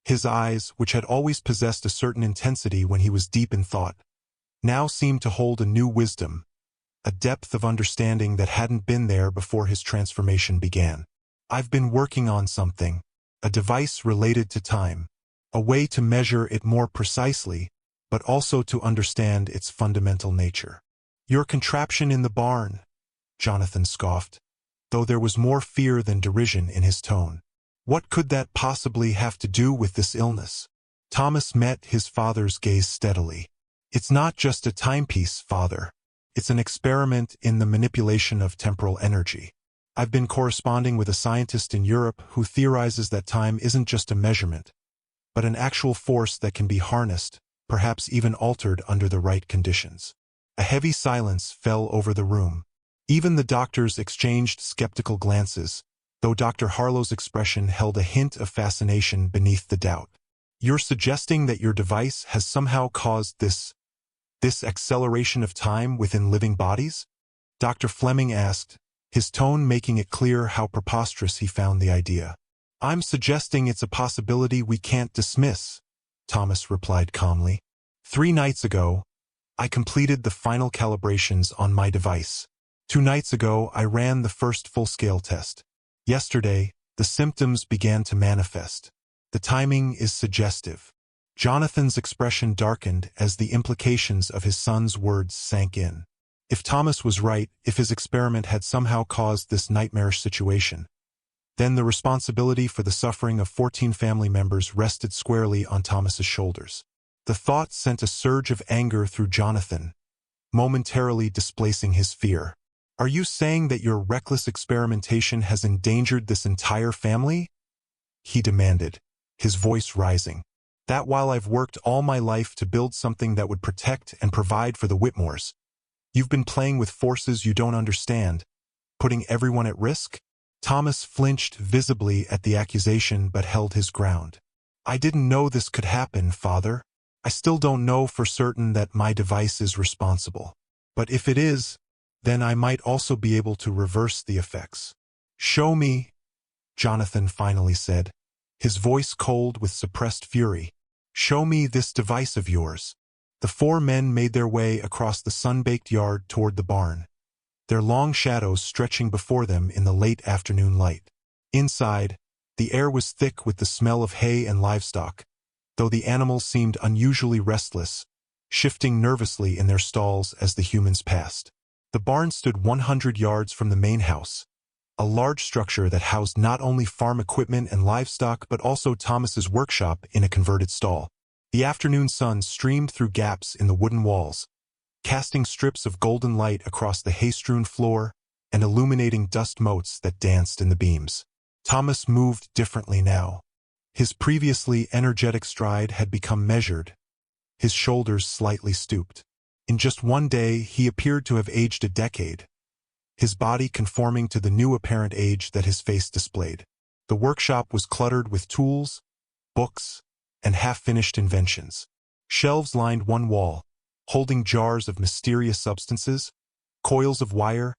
His eyes, which had always possessed a certain intensity when he was deep in thought, now seemed to hold a new wisdom, a depth of understanding that hadn't been there before his transformation began. "I've been working on something, a device related to time, a way to measure it more precisely, but also to understand its fundamental nature." "Your contraption in the barn," Jonathan scoffed, though there was more fear than derision in his tone. "What could that possibly have to do with this illness?" Thomas met his father's gaze steadily. "It's not just a timepiece, Father. It's an experiment in the manipulation of temporal energy. I've been corresponding with a scientist in Europe who theorizes that time isn't just a measurement, but an actual force that can be harnessed, perhaps even altered under the right conditions." A heavy silence fell over the room. Even the doctors exchanged skeptical glances, though Dr. Harlow's expression held a hint of fascination beneath the doubt. "You're suggesting that your device has somehow caused this acceleration of time within living bodies?" Dr. Fleming asked, his tone making it clear how preposterous he found the idea. "I'm suggesting it's a possibility we can't dismiss," Thomas replied calmly. 3 nights ago, I completed the final calibrations on my device. 2 nights ago, I ran the first full-scale test. Yesterday, the symptoms began to manifest. The timing is suggestive." Jonathan's expression darkened as the implications of his son's words sank in. If Thomas was right, if his experiment had somehow caused this nightmarish situation, then the responsibility for the suffering of 14 family members rested squarely on Thomas's shoulders. The thought sent a surge of anger through Jonathan, momentarily displacing his fear. "Are you saying that your reckless experimentation has endangered this entire family?" he demanded, his voice rising. "That while I've worked all my life to build something that would protect and provide for the Whitmores, you've been playing with forces you don't understand, putting everyone at risk?" Thomas flinched visibly at the accusation but held his ground. "I didn't know this could happen, Father. I still don't know for certain that my device is responsible. But if it is, then I might also be able to reverse the effects." "Show me," Jonathan finally said, his voice cold with suppressed fury. "Show me this device of yours." The 4 men made their way across the sun-baked yard toward the barn, their long shadows stretching before them in the late afternoon light. Inside, the air was thick with the smell of hay and livestock, though the animals seemed unusually restless, shifting nervously in their stalls as the humans passed. The barn stood 100 yards from the main house, a large structure that housed not only farm equipment and livestock but also Thomas's workshop in a converted stall. The afternoon sun streamed through gaps in the wooden walls, casting strips of golden light across the hay-strewn floor and illuminating dust motes that danced in the beams. Thomas moved differently now. His previously energetic stride had become measured, his shoulders slightly stooped. In just one day, he appeared to have aged a decade, his body conforming to the new apparent age that his face displayed. The workshop was cluttered with tools, books, and half-finished inventions. Shelves lined one wall, holding jars of mysterious substances, coils of wire,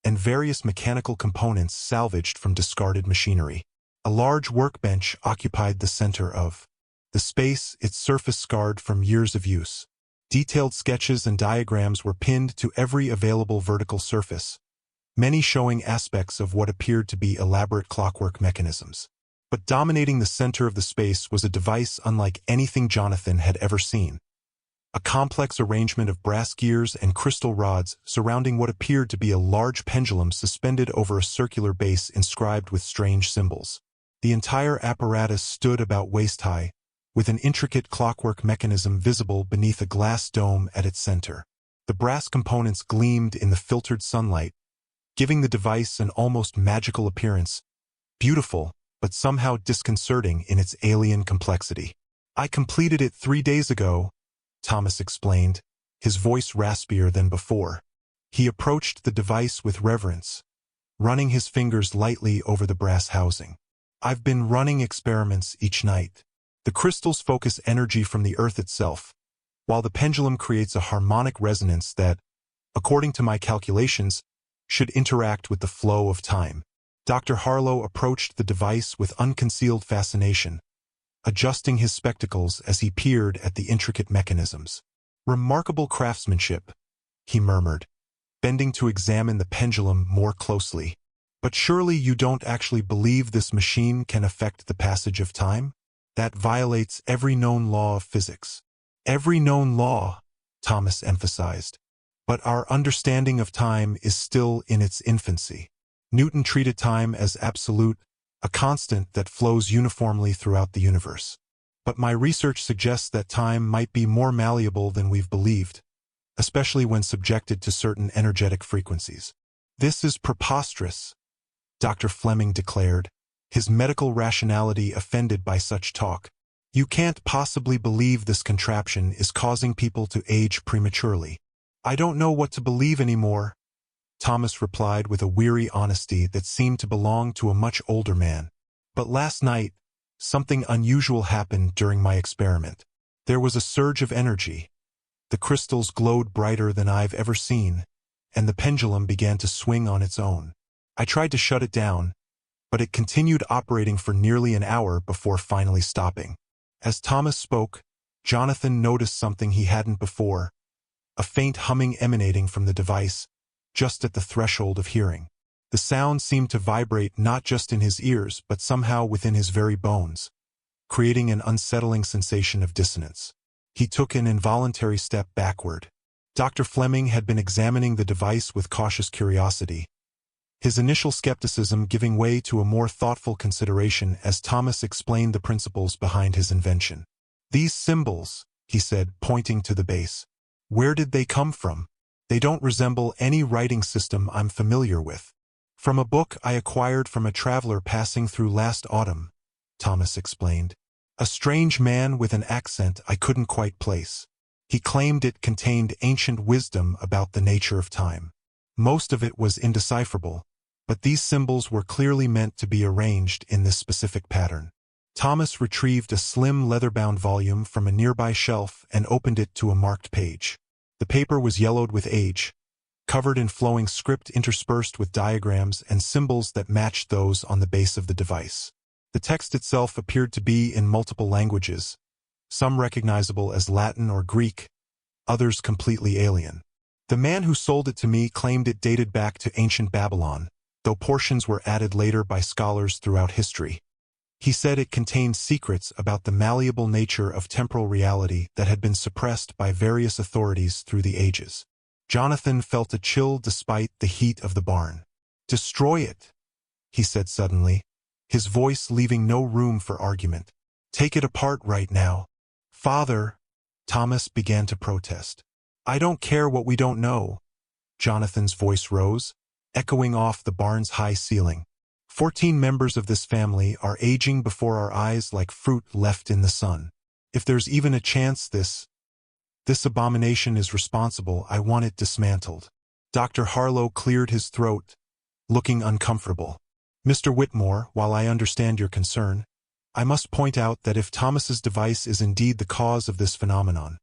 and various mechanical components salvaged from discarded machinery. A large workbench occupied the center of the space, its surface scarred from years of use. Detailed sketches and diagrams were pinned to every available vertical surface, many showing aspects of what appeared to be elaborate clockwork mechanisms. But dominating the center of the space was a device unlike anything Jonathan had ever seen. A complex arrangement of brass gears and crystal rods surrounding what appeared to be a large pendulum suspended over a circular base inscribed with strange symbols. The entire apparatus stood about waist-high, with an intricate clockwork mechanism visible beneath a glass dome at its center. The brass components gleamed in the filtered sunlight, giving the device an almost magical appearance, beautiful but somehow disconcerting in its alien complexity. "I completed it 3 days ago," Thomas explained, his voice raspier than before. He approached the device with reverence, running his fingers lightly over the brass housing. "I've been running experiments each night. The crystals focus energy from the earth itself, while the pendulum creates a harmonic resonance that, according to my calculations, should interact with the flow of time." Dr. Harlow approached the device with unconcealed fascination, adjusting his spectacles as he peered at the intricate mechanisms. "Remarkable craftsmanship," he murmured, bending to examine the pendulum more closely. "But surely you don't actually believe this machine can affect the passage of time? That violates every known law of physics." "Every known law," Thomas emphasized. "But our understanding of time is still in its infancy. Newton treated time as absolute, a constant that flows uniformly throughout the universe. But my research suggests that time might be more malleable than we've believed, especially when subjected to certain energetic frequencies." "This is preposterous," Dr. Fleming declared, his medical rationality offended by such talk. "You can't possibly believe this contraption is causing people to age prematurely." "I don't know what to believe anymore," Thomas replied with a weary honesty that seemed to belong to a much older man. "But last night, something unusual happened during my experiment. There was a surge of energy. The crystals glowed brighter than I've ever seen, and the pendulum began to swing on its own. I tried to shut it down, but it continued operating for nearly an hour before finally stopping." As Thomas spoke, Jonathan noticed something he hadn't before, a faint humming emanating from the device, just at the threshold of hearing. The sound seemed to vibrate not just in his ears but somehow within his very bones, creating an unsettling sensation of dissonance. He took an involuntary step backward. Dr. Fleming had been examining the device with cautious curiosity, his initial skepticism giving way to a more thoughtful consideration as Thomas explained the principles behind his invention. "These symbols," he said, pointing to the base. "Where did they come from? They don't resemble any writing system I'm familiar with." "From a book I acquired from a traveler passing through last autumn," Thomas explained. "A strange man with an accent I couldn't quite place. He claimed it contained ancient wisdom about the nature of time. Most of it was indecipherable, but these symbols were clearly meant to be arranged in this specific pattern." Thomas retrieved a slim leather-bound volume from a nearby shelf and opened it to a marked page. The paper was yellowed with age, covered in flowing script interspersed with diagrams and symbols that matched those on the base of the device. The text itself appeared to be in multiple languages, some recognizable as Latin or Greek, others completely alien. "The man who sold it to me claimed it dated back to ancient Babylon, though portions were added later by scholars throughout history. He said it contained secrets about the malleable nature of temporal reality that had been suppressed by various authorities through the ages. Jonathan felt a chill despite the heat of the barn. "Destroy it," he said suddenly, his voice leaving no room for argument. "Take it apart right now." "Father," Thomas began to protest. "I don't care what we don't know." Jonathan's voice rose, echoing off the barn's high ceiling. 14 members of this family are aging before our eyes like fruit left in the sun. If there's even a chance this abomination is responsible, I want it dismantled." Dr. Harlow cleared his throat, looking uncomfortable. "Mr. Whitmore, while I understand your concern, I must point out that if Thomas's device is indeed the cause of this phenomenon,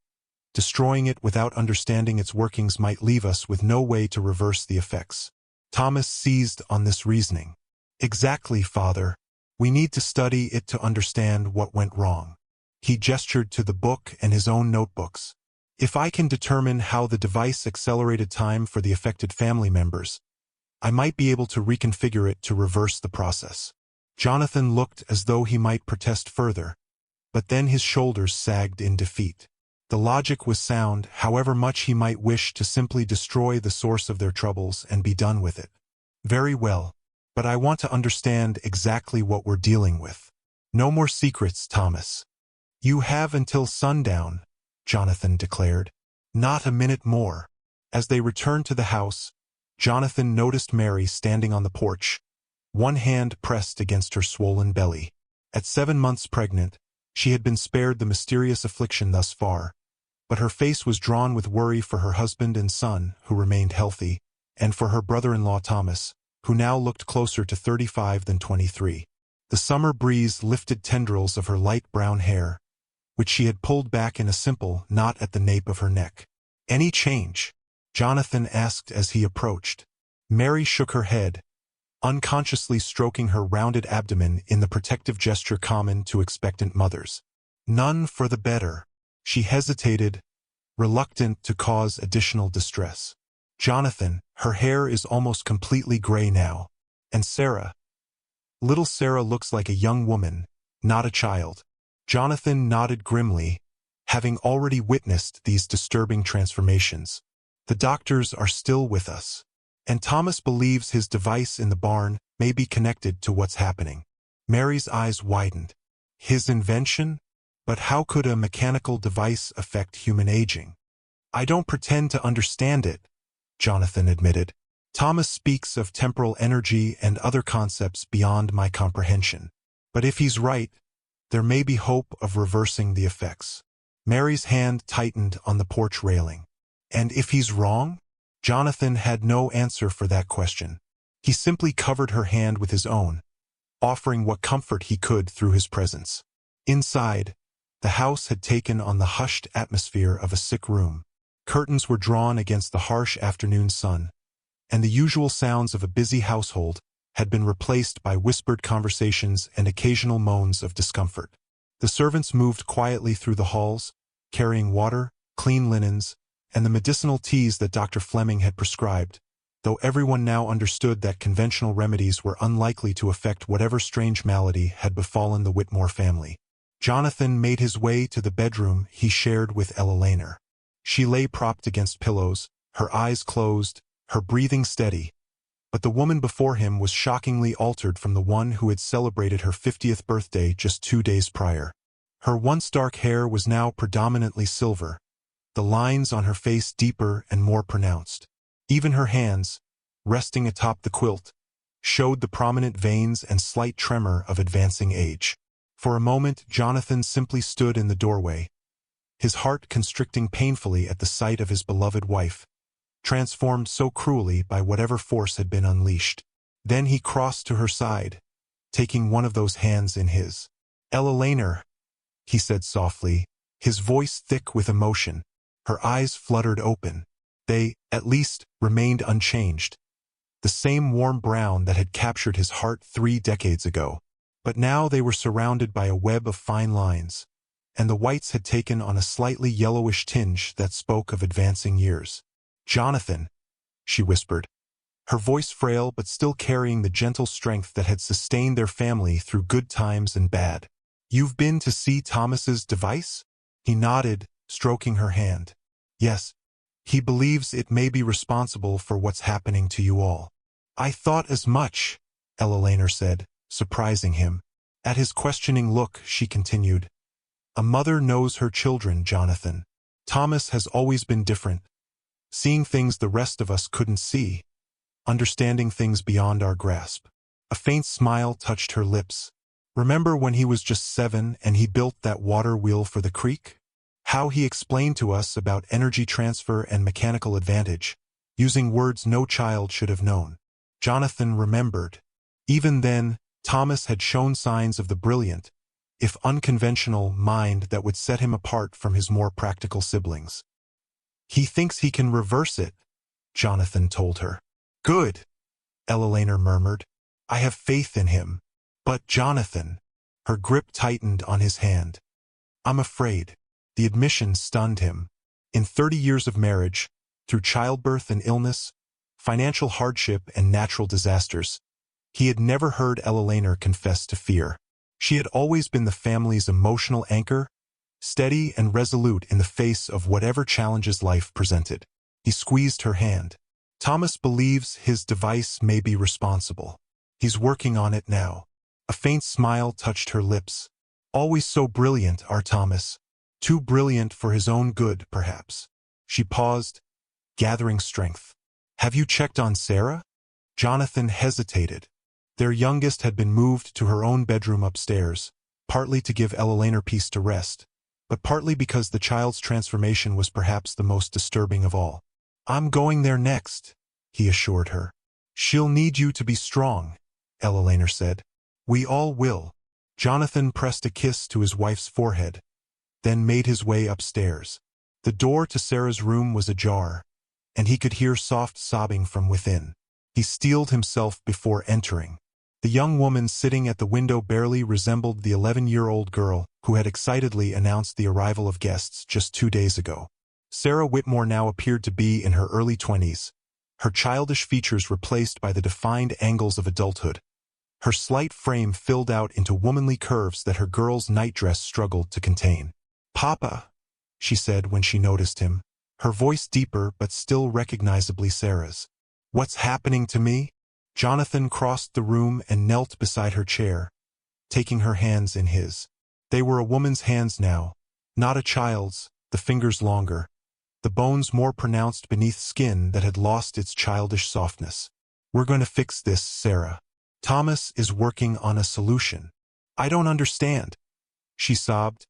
destroying it without understanding its workings might leave us with no way to reverse the effects." Thomas seized on this reasoning. "Exactly, Father. We need to study it to understand what went wrong." He gestured to the book and his own notebooks. "If I can determine how the device accelerated time for the affected family members, I might be able to reconfigure it to reverse the process." Jonathan looked as though he might protest further, but then his shoulders sagged in defeat. The logic was sound, however much he might wish to simply destroy the source of their troubles and be done with it. "Very well, but I want to understand exactly what we're dealing with." "No more secrets, Thomas. You have until sundown," Jonathan declared. "Not a minute more." As they returned to the house, Jonathan noticed Mary standing on the porch, one hand pressed against her swollen belly. At 7 months pregnant, she had been spared the mysterious affliction thus far, but her face was drawn with worry for her husband and son, who remained healthy, and for her brother-in-law Thomas, who now looked closer to 35 than 23. The summer breeze lifted tendrils of her light brown hair, which she had pulled back in a simple knot at the nape of her neck. "Any change?" Jonathan asked as he approached. Mary shook her head, unconsciously stroking her rounded abdomen in the protective gesture common to expectant mothers. "None for the better." She hesitated, reluctant to cause additional distress. "Jonathan, her hair is almost completely gray now. And Sarah? Little Sarah looks like a young woman, not a child." Jonathan nodded grimly, having already witnessed these disturbing transformations. "The doctors are still with us, and Thomas believes his device in the barn may be connected to what's happening." Mary's eyes widened. "His invention? But how could a mechanical device affect human aging?" "I don't pretend to understand it," Jonathan admitted. "Thomas speaks of temporal energy and other concepts beyond my comprehension. But if he's right, there may be hope of reversing the effects." Mary's hand tightened on the porch railing. "And if he's wrong?" Jonathan had no answer for that question. He simply covered her hand with his own, offering what comfort he could through his presence. Inside, the house had taken on the hushed atmosphere of a sick room. Curtains were drawn against the harsh afternoon sun, and the usual sounds of a busy household had been replaced by whispered conversations and occasional moans of discomfort. The servants moved quietly through the halls, carrying water, clean linens, and the medicinal teas that Dr. Fleming had prescribed, though everyone now understood that conventional remedies were unlikely to affect whatever strange malady had befallen the Whitmore family. Jonathan made his way to the bedroom he shared with Ella Laner. She lay propped against pillows, her eyes closed, her breathing steady, but the woman before him was shockingly altered from the one who had celebrated her 50th birthday just 2 days prior. Her once dark hair was now predominantly silver, the lines on her face deeper and more pronounced. Even her hands, resting atop the quilt, showed the prominent veins and slight tremor of advancing age. For a moment, Jonathan simply stood in the doorway, his heart constricting painfully at the sight of his beloved wife, transformed so cruelly by whatever force had been unleashed. Then he crossed to her side, taking one of those hands in his. "Ella Laner," he said softly, his voice thick with emotion. Her eyes fluttered open. They, at least, remained unchanged, the same warm brown that had captured his heart 3 decades ago. But now they were surrounded by a web of fine lines, and the whites had taken on a slightly yellowish tinge that spoke of advancing years. "Jonathan," she whispered, her voice frail but still carrying the gentle strength that had sustained their family through good times and bad. "You've been to see Thomas's device?" He nodded, stroking her hand. "Yes. He believes it may be responsible for what's happening to you all." "I thought as much," Ella said, surprising him. At his questioning look, she continued, "A mother knows her children, Jonathan. Thomas has always been different, seeing things the rest of us couldn't see, understanding things beyond our grasp." A faint smile touched her lips. "Remember when he was just 7 and he built that water wheel for the creek? How he explained to us about energy transfer and mechanical advantage, using words no child should have known." Jonathan remembered. Even then, Thomas had shown signs of the brilliant, if unconventional, mind that would set him apart from his more practical siblings. "He thinks he can reverse it," Jonathan told her. "Good," Ella murmured. "I have faith in him." "But Jonathan," her grip tightened on his hand. "I'm afraid." The admission stunned him. In 30 years of marriage, through childbirth and illness, financial hardship and natural disasters, he had never heard Ella confess to fear. She had always been the family's emotional anchor, steady and resolute in the face of whatever challenges life presented. He squeezed her hand. "Thomas believes his device may be responsible. He's working on it now." A faint smile touched her lips. "Always so brilliant, our Thomas. Too brilliant for his own good, perhaps." She paused, gathering strength. "Have you checked on Sarah?" Jonathan hesitated. Their youngest had been moved to her own bedroom upstairs, partly to give Ella peace to rest, but partly because the child's transformation was perhaps the most disturbing of all. "I'm going there next," he assured her. "She'll need you to be strong," Ella said. "We all will." Jonathan pressed a kiss to his wife's forehead, then made his way upstairs. The door to Sarah's room was ajar, and he could hear soft sobbing from within. He steeled himself before entering. The young woman sitting at the window barely resembled the 11-year-old girl who had excitedly announced the arrival of guests just 2 days ago. Sarah Whitmore now appeared to be in her early 20s, her childish features replaced by the defined angles of adulthood. Her slight frame filled out into womanly curves that her girl's nightdress struggled to contain. "Papa," she said when she noticed him, her voice deeper but still recognizably Sarah's. "What's happening to me?" Jonathan crossed the room and knelt beside her chair, taking her hands in his. They were a woman's hands now, not a child's, the fingers longer, the bones more pronounced beneath skin that had lost its childish softness. "We're going to fix this, Sarah. Thomas is working on a solution." "I don't understand," she sobbed,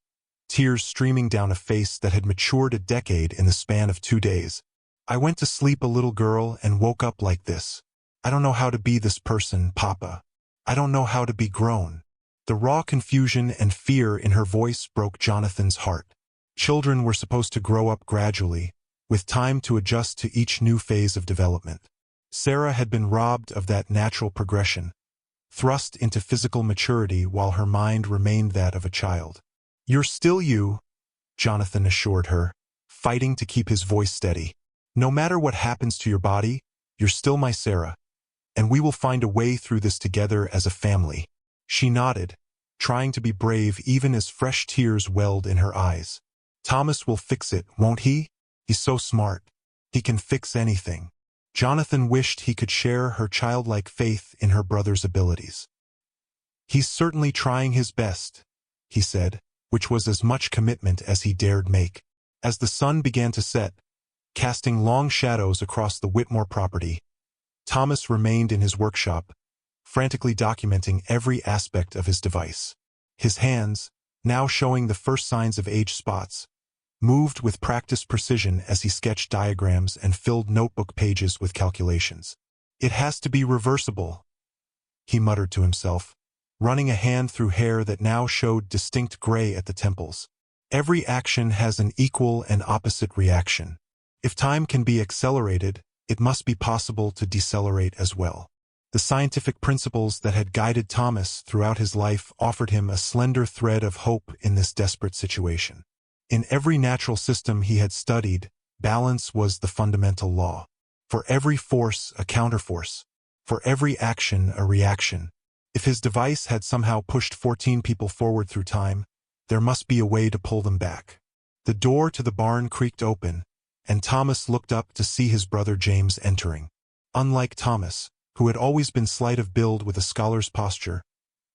tears streaming down a face that had matured a decade in the span of 2 days. "I went to sleep a little girl and woke up like this. I don't know how to be this person, Papa. I don't know how to be grown." The raw confusion and fear in her voice broke Jonathan's heart. Children were supposed to grow up gradually, with time to adjust to each new phase of development. Sarah had been robbed of that natural progression, thrust into physical maturity while her mind remained that of a child. "You're still you," Jonathan assured her, fighting to keep his voice steady. "No matter what happens to your body, you're still my Sarah, and we will find a way through this together as a family." She nodded, trying to be brave even as fresh tears welled in her eyes. "Thomas will fix it, won't he? He's so smart. He can fix anything." Jonathan wished he could share her childlike faith in her brother's abilities. "He's certainly trying his best," he said, which was as much commitment as he dared make. As the sun began to set, casting long shadows across the Whitmore property, Thomas remained in his workshop, frantically documenting every aspect of his device. His hands, now showing the first signs of age spots, moved with practiced precision as he sketched diagrams and filled notebook pages with calculations. "It has to be reversible," he muttered to himself, running a hand through hair that now showed distinct gray at the temples. "Every action has an equal and opposite reaction. If time can be accelerated, it must be possible to decelerate as well." The scientific principles that had guided Thomas throughout his life offered him a slender thread of hope in this desperate situation. In every natural system he had studied, balance was the fundamental law. For every force, a counterforce. For every action, a reaction. If his device had somehow pushed 14 people forward through time, there must be a way to pull them back. The door to the barn creaked open, and Thomas looked up to see his brother James entering. Unlike Thomas, who had always been slight of build with a scholar's posture,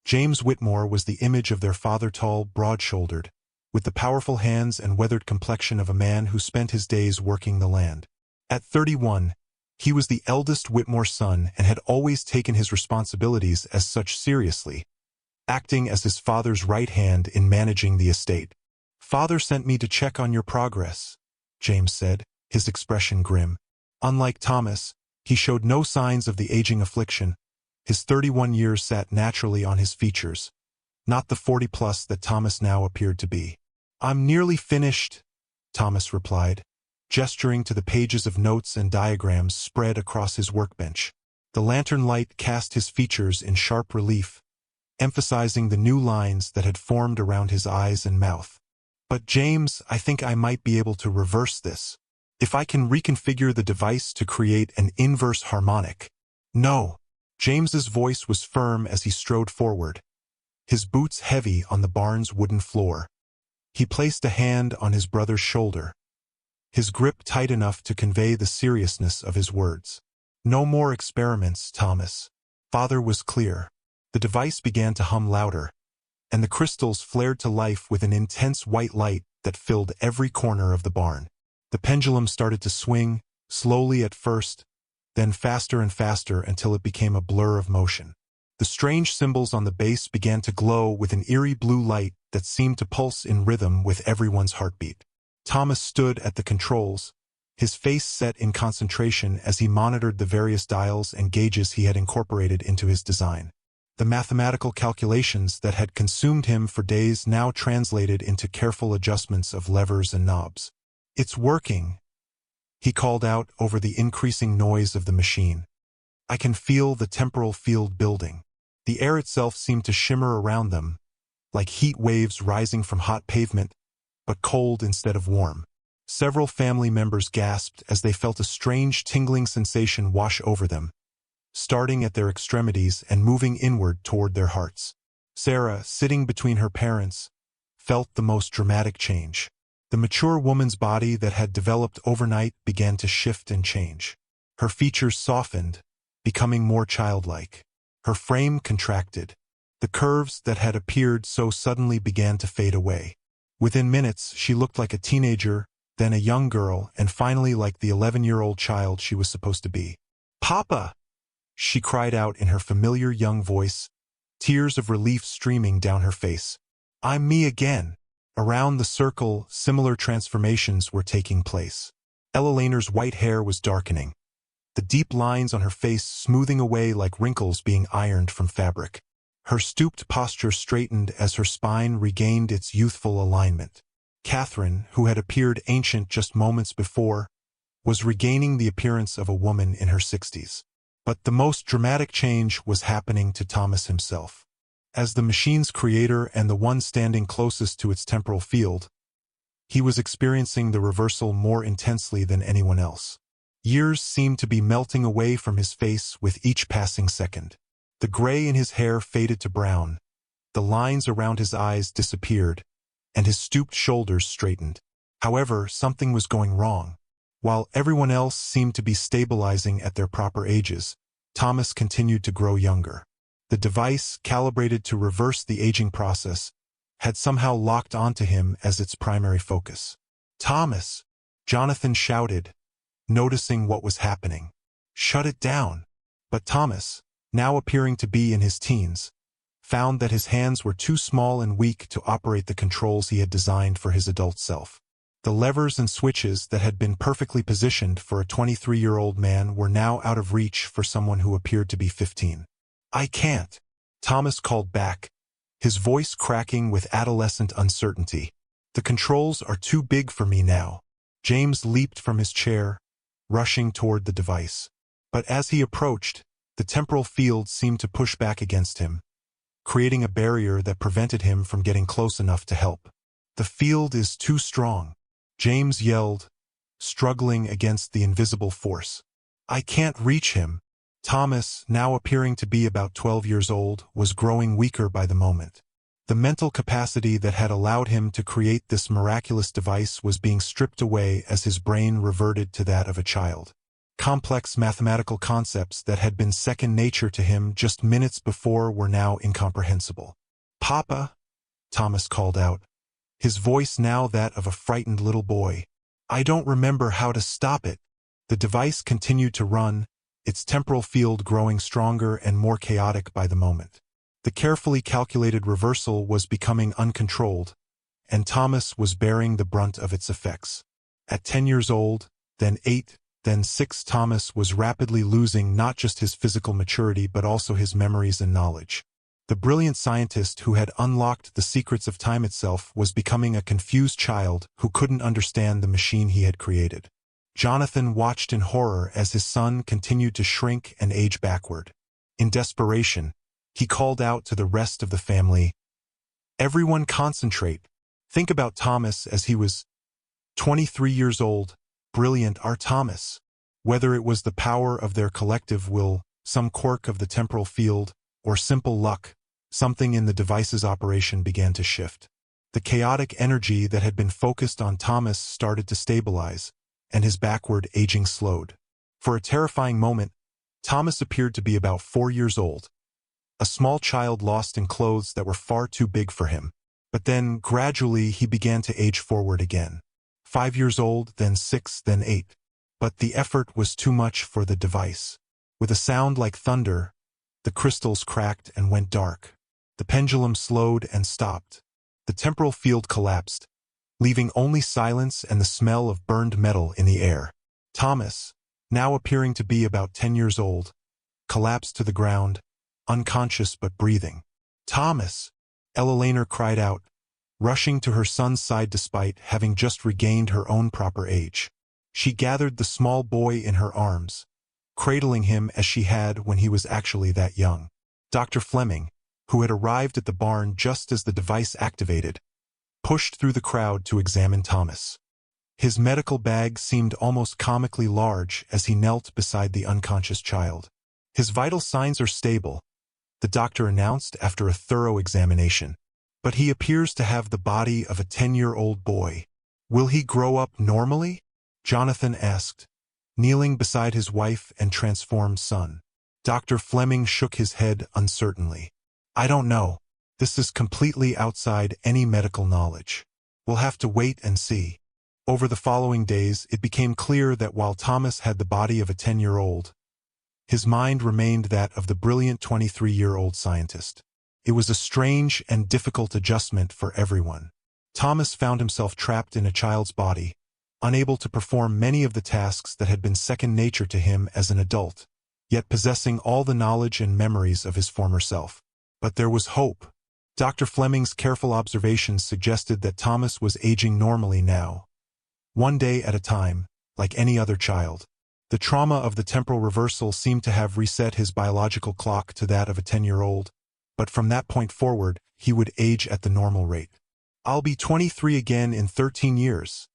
James Whitmore was the image of their father, tall, broad-shouldered, with the powerful hands and weathered complexion of a man who spent his days working the land. At 31, he was the eldest Whitmore son and had always taken his responsibilities as such seriously, acting as his father's right hand in managing the estate. "Father sent me to check on your progress," James said, his expression grim. Unlike Thomas, he showed no signs of the aging affliction. His 31 years sat naturally on his features, not the 40-plus that Thomas now appeared to be. "I'm nearly finished," Thomas replied, gesturing to the pages of notes and diagrams spread across his workbench. The lantern light cast his features in sharp relief, emphasizing the new lines that had formed around his eyes and mouth. "But James, I think I might be able to reverse this. If I can reconfigure the device to create an inverse harmonic." "No." James's voice was firm as he strode forward, his boots heavy on the barn's wooden floor. He placed a hand on his brother's shoulder, his grip tight enough to convey the seriousness of his words. "No more experiments, Thomas." Father was clear. The device began to hum louder, and the crystals flared to life with an intense white light that filled every corner of the barn. The pendulum started to swing, slowly at first, then faster and faster until it became a blur of motion. The strange symbols on the base began to glow with an eerie blue light that seemed to pulse in rhythm with everyone's heartbeat. Thomas stood at the controls, his face set in concentration as he monitored the various dials and gauges he had incorporated into his design. The mathematical calculations that had consumed him for days now translated into careful adjustments of levers and knobs. "It's working," he called out over the increasing noise of the machine. "I can feel the temporal field building." The air itself seemed to shimmer around them, like heat waves rising from hot pavement, but cold instead of warm. Several family members gasped as they felt a strange tingling sensation wash over them, starting at their extremities and moving inward toward their hearts. Sarah, sitting between her parents, felt the most dramatic change. The mature woman's body that had developed overnight began to shift and change. Her features softened, becoming more childlike. Her frame contracted. The curves that had appeared so suddenly began to fade away. Within minutes, she looked like a teenager, then a young girl, and finally like the 11-year-old child she was supposed to be. "Papa!" she cried out in her familiar young voice, tears of relief streaming down her face. "I'm me again." Around the circle, similar transformations were taking place. Ella Laner's white hair was darkening, the deep lines on her face smoothing away like wrinkles being ironed from fabric. Her stooped posture straightened as her spine regained its youthful alignment. Catherine, who had appeared ancient just moments before, was regaining the appearance of a woman in her 60s. But the most dramatic change was happening to Thomas himself. As the machine's creator and the one standing closest to its temporal field, he was experiencing the reversal more intensely than anyone else. Years seemed to be melting away from his face with each passing second. The gray in his hair faded to brown, the lines around his eyes disappeared, and his stooped shoulders straightened. However, something was going wrong. While everyone else seemed to be stabilizing at their proper ages, Thomas continued to grow younger. The device, calibrated to reverse the aging process, had somehow locked onto him as its primary focus. "Thomas!" Jonathan shouted, noticing what was happening. "Shut it down." But Thomas, now appearing to be in his teens, found that his hands were too small and weak to operate the controls he had designed for his adult self. The levers and switches that had been perfectly positioned for a 23-year-old man were now out of reach for someone who appeared to be 15. "I can't," Thomas called back, his voice cracking with adolescent uncertainty. "The controls are too big for me now." James leaped from his chair, rushing toward the device. But as he approached, the temporal field seemed to push back against him, creating a barrier that prevented him from getting close enough to help. "The field is too strong," James yelled, struggling against the invisible force. I can't reach him. Thomas, now appearing to be about 12 years old, was growing weaker by the moment. The mental capacity that had allowed him to create this miraculous device was being stripped away as his brain reverted to that of a child. Complex mathematical concepts that had been second nature to him just minutes before were now incomprehensible. "Papa," Thomas called out, his voice now that of a frightened little boy. "I don't remember how to stop it." The device continued to run, its temporal field growing stronger and more chaotic by the moment. The carefully calculated reversal was becoming uncontrolled, and Thomas was bearing the brunt of its effects. At 10 years old, then 8, then 6, Thomas was rapidly losing not just his physical maturity but also his memories and knowledge. The brilliant scientist who had unlocked the secrets of time itself was becoming a confused child who couldn't understand the machine he had created. Jonathan watched in horror as his son continued to shrink and age backward. In desperation, he called out to the rest of the family, "Everyone concentrate. Think about Thomas as he was 23 years old. Brilliant, our Thomas." Whether it was the power of their collective will, some quirk of the temporal field, or simple luck, something in the device's operation began to shift. The chaotic energy that had been focused on Thomas started to stabilize, and his backward aging slowed. For a terrifying moment, Thomas appeared to be about 4 years old, a small child lost in clothes that were far too big for him. But then, gradually, he began to age forward again. 5 years old, then 6, then 8. But the effort was too much for the device. With a sound like thunder, the crystals cracked and went dark. The pendulum slowed and stopped. The temporal field collapsed, leaving only silence and the smell of burned metal in the air. Thomas, now appearing to be about 10 years old, collapsed to the ground, unconscious but breathing. "Thomas!" Eleanor cried out, rushing to her son's side despite having just regained her own proper age. She gathered the small boy in her arms, cradling him as she had when he was actually that young. Dr. Fleming, who had arrived at the barn just as the device activated, pushed through the crowd to examine Thomas. His medical bag seemed almost comically large as he knelt beside the unconscious child. "His vital signs are stable," the doctor announced after a thorough examination. "But he appears to have the body of a 10-year-old boy. Will he grow up normally?" Jonathan asked, kneeling beside his wife and transformed son. Dr. Fleming shook his head uncertainly. "I don't know. This is completely outside any medical knowledge. We'll have to wait and see." Over the following days, it became clear that while Thomas had the body of a 10-year-old, his mind remained that of the brilliant 23-year-old scientist. It was a strange and difficult adjustment for everyone. Thomas found himself trapped in a child's body, unable to perform many of the tasks that had been second nature to him as an adult, yet possessing all the knowledge and memories of his former self. But there was hope. Dr. Fleming's careful observations suggested that Thomas was aging normally now, one day at a time, like any other child. The trauma of the temporal reversal seemed to have reset his biological clock to that of a 10-year-old, but from that point forward, he would age at the normal rate. "I'll be 23 again in 13 years,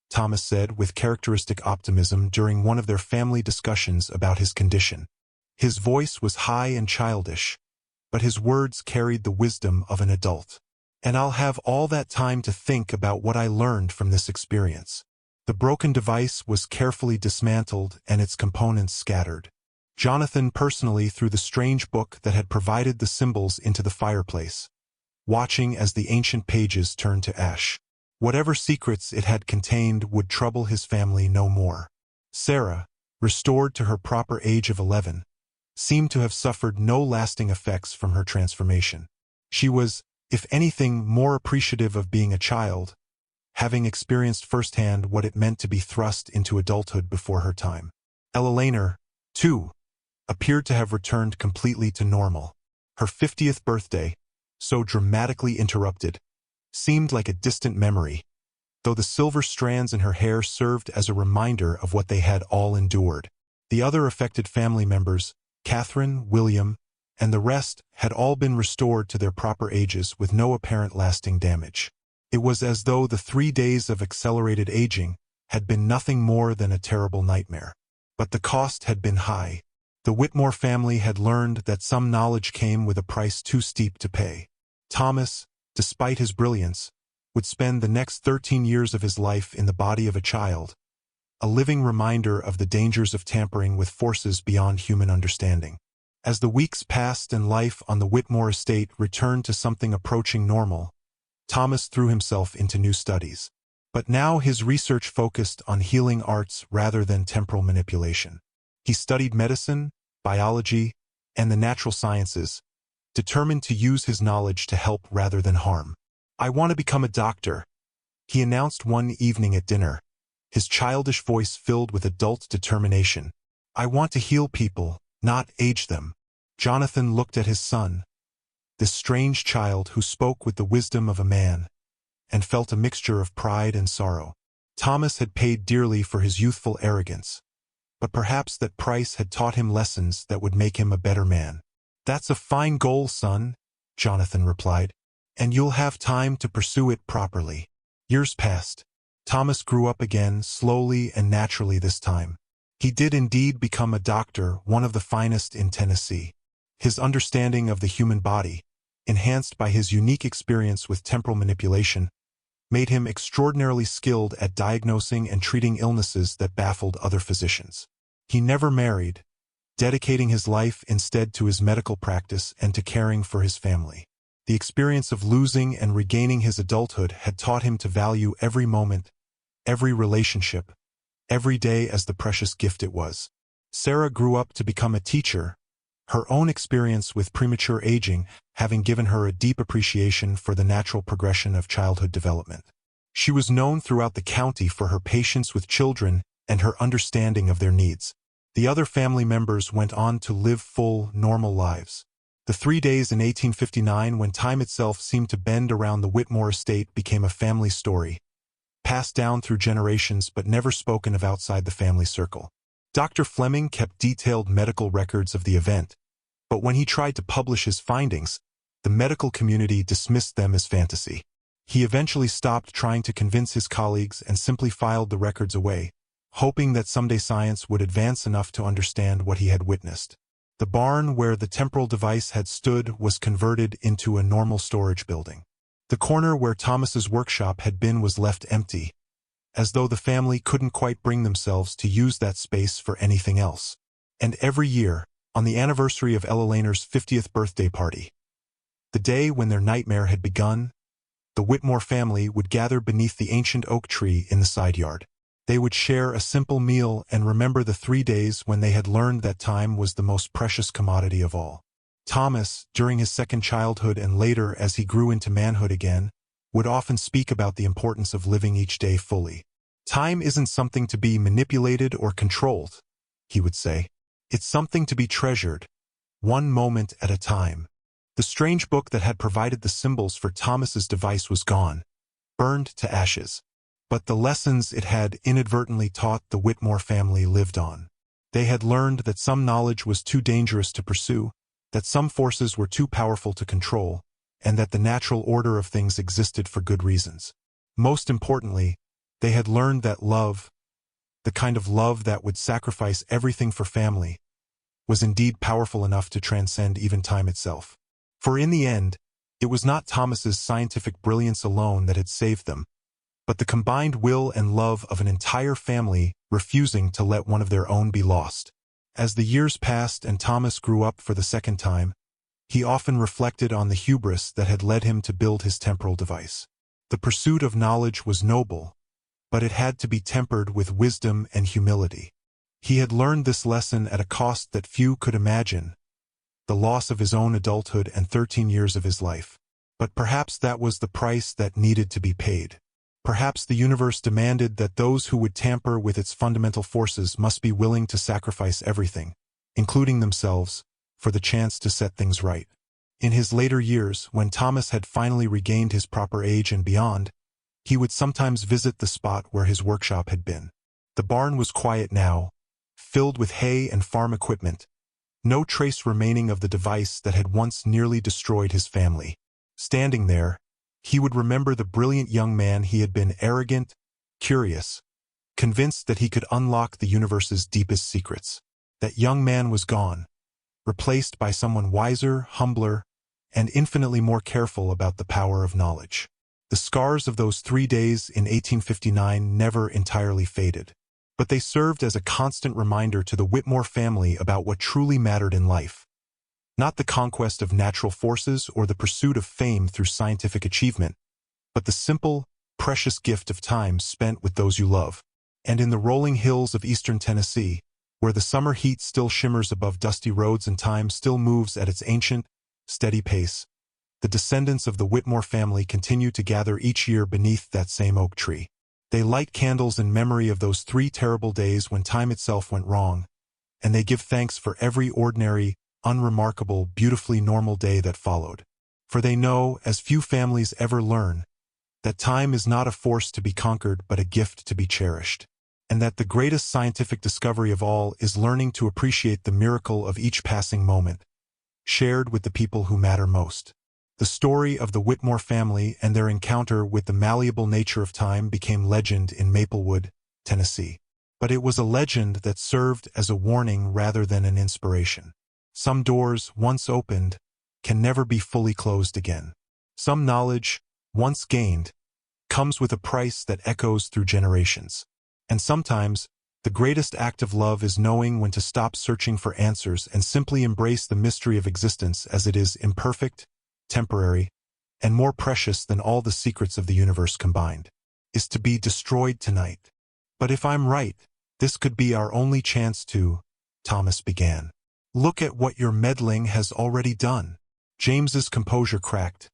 Thomas said with characteristic optimism during one of their family discussions about his condition. His voice was high and childish, but his words carried the wisdom of an adult. "And I'll have all that time to think about what I learned from this experience." The broken device was carefully dismantled and its components scattered. Jonathan personally threw the strange book that had provided the symbols into the fireplace, watching as the ancient pages turned to ash. Whatever secrets it had contained would trouble his family no more. Sarah, restored to her proper age of 11, seemed to have suffered no lasting effects from her transformation. She was, if anything, more appreciative of being a child, having experienced firsthand what it meant to be thrust into adulthood before her time. Eleanor, too, appeared to have returned completely to normal. Her 50th birthday, so dramatically interrupted, seemed like a distant memory, though the silver strands in her hair served as a reminder of what they had all endured. The other affected family members, Catherine, William, and the rest, had all been restored to their proper ages with no apparent lasting damage. It was as though the 3 days of accelerated aging had been nothing more than a terrible nightmare. But the cost had been high. The Whitmore family had learned that some knowledge came with a price too steep to pay. Thomas, despite his brilliance, would spend the next 13 years of his life in the body of a child, a living reminder of the dangers of tampering with forces beyond human understanding. As the weeks passed and life on the Whitmore estate returned to something approaching normal, Thomas threw himself into new studies. But now his research focused on healing arts rather than temporal manipulation. He studied medicine, biology, and the natural sciences, determined to use his knowledge to help rather than harm. "I want to become a doctor," he announced one evening at dinner, his childish voice filled with adult determination. "I want to heal people, not age them." Jonathan looked at his son, this strange child who spoke with the wisdom of a man, and felt a mixture of pride and sorrow. Thomas had paid dearly for his youthful arrogance, but perhaps that price had taught him lessons that would make him a better man. "That's a fine goal, son," Jonathan replied, "and you'll have time to pursue it properly." Years passed. Thomas grew up again, slowly and naturally this time. He did indeed become a doctor, one of the finest in Tennessee. His understanding of the human body, enhanced by his unique experience with temporal manipulation, made him extraordinarily skilled at diagnosing and treating illnesses that baffled other physicians. He never married, dedicating his life instead to his medical practice and to caring for his family. The experience of losing and regaining his adulthood had taught him to value every moment, every relationship, every day as the precious gift it was. Sarah grew up to become a teacher, her own experience with premature aging having given her a deep appreciation for the natural progression of childhood development. She was known throughout the county for her patience with children and her understanding of their needs. The other family members went on to live full, normal lives. The 3 days in 1859 when time itself seemed to bend around the Whitmore estate became a family story, passed down through generations but never spoken of outside the family circle. Dr. Fleming kept detailed medical records of the event, but when he tried to publish his findings, the medical community dismissed them as fantasy. He eventually stopped trying to convince his colleagues and simply filed the records away, hoping that someday science would advance enough to understand what he had witnessed. The barn where the temporal device had stood was converted into a normal storage building. The corner where Thomas's workshop had been was left empty, as though the family couldn't quite bring themselves to use that space for anything else. And every year, on the anniversary of Ella Laner's 50th birthday party, the day when their nightmare had begun, the Whitmore family would gather beneath the ancient oak tree in the side yard. They would share a simple meal and remember the 3 days when they had learned that time was the most precious commodity of all. Thomas, during his second childhood and later as he grew into manhood again, would often speak about the importance of living each day fully. "Time isn't something to be manipulated or controlled," he would say. "It's something to be treasured, one moment at a time." The strange book that had provided the symbols for Thomas's device was gone, burned to ashes. But the lessons it had inadvertently taught the Whitmore family lived on. They had learned that some knowledge was too dangerous to pursue, that some forces were too powerful to control, and that the natural order of things existed for good reasons. Most importantly, they had learned that love, the kind of love that would sacrifice everything for family, was indeed powerful enough to transcend even time itself. For in the end, it was not Thomas's scientific brilliance alone that had saved them, but the combined will and love of an entire family refusing to let one of their own be lost. As the years passed and Thomas grew up for the second time, he often reflected on the hubris that had led him to build his temporal device. The pursuit of knowledge was noble, but it had to be tempered with wisdom and humility. He had learned this lesson at a cost that few could imagine, the loss of his own adulthood and 13 years of his life. But perhaps that was the price that needed to be paid. Perhaps the universe demanded that those who would tamper with its fundamental forces must be willing to sacrifice everything, including themselves, for the chance to set things right. In his later years, when Thomas had finally regained his proper age and beyond, he would sometimes visit the spot where his workshop had been. The barn was quiet now, filled with hay and farm equipment, no trace remaining of the device that had once nearly destroyed his family. Standing there, he would remember the brilliant young man he had been, arrogant, curious, convinced that he could unlock the universe's deepest secrets. That young man was gone, replaced by someone wiser, humbler, and infinitely more careful about the power of knowledge. The scars of those 3 days in 1859 never entirely faded, but they served as a constant reminder to the Whitmore family about what truly mattered in life. Not the conquest of natural forces or the pursuit of fame through scientific achievement, but the simple, precious gift of time spent with those you love. And in the rolling hills of eastern Tennessee, where the summer heat still shimmers above dusty roads and time still moves at its ancient, steady pace, the descendants of the Whitmore family continue to gather each year beneath that same oak tree. They light candles in memory of those 3 terrible days when time itself went wrong, and they give thanks for every ordinary, unremarkable, beautifully normal day that followed. For they know, as few families ever learn, that time is not a force to be conquered but a gift to be cherished, and that the greatest scientific discovery of all is learning to appreciate the miracle of each passing moment, shared with the people who matter most. The story of the Whitmore family and their encounter with the malleable nature of time became legend in Maplewood, Tennessee. But it was a legend that served as a warning rather than an inspiration. Some doors, once opened, can never be fully closed again. Some knowledge, once gained, comes with a price that echoes through generations. And sometimes, the greatest act of love is knowing when to stop searching for answers and simply embrace the mystery of existence as it is, imperfect, temporary, and more precious than all the secrets of the universe combined. Is to be destroyed tonight. But if I'm right, this could be our only chance to, Thomas began. Look at what your meddling has already done. James's composure cracked,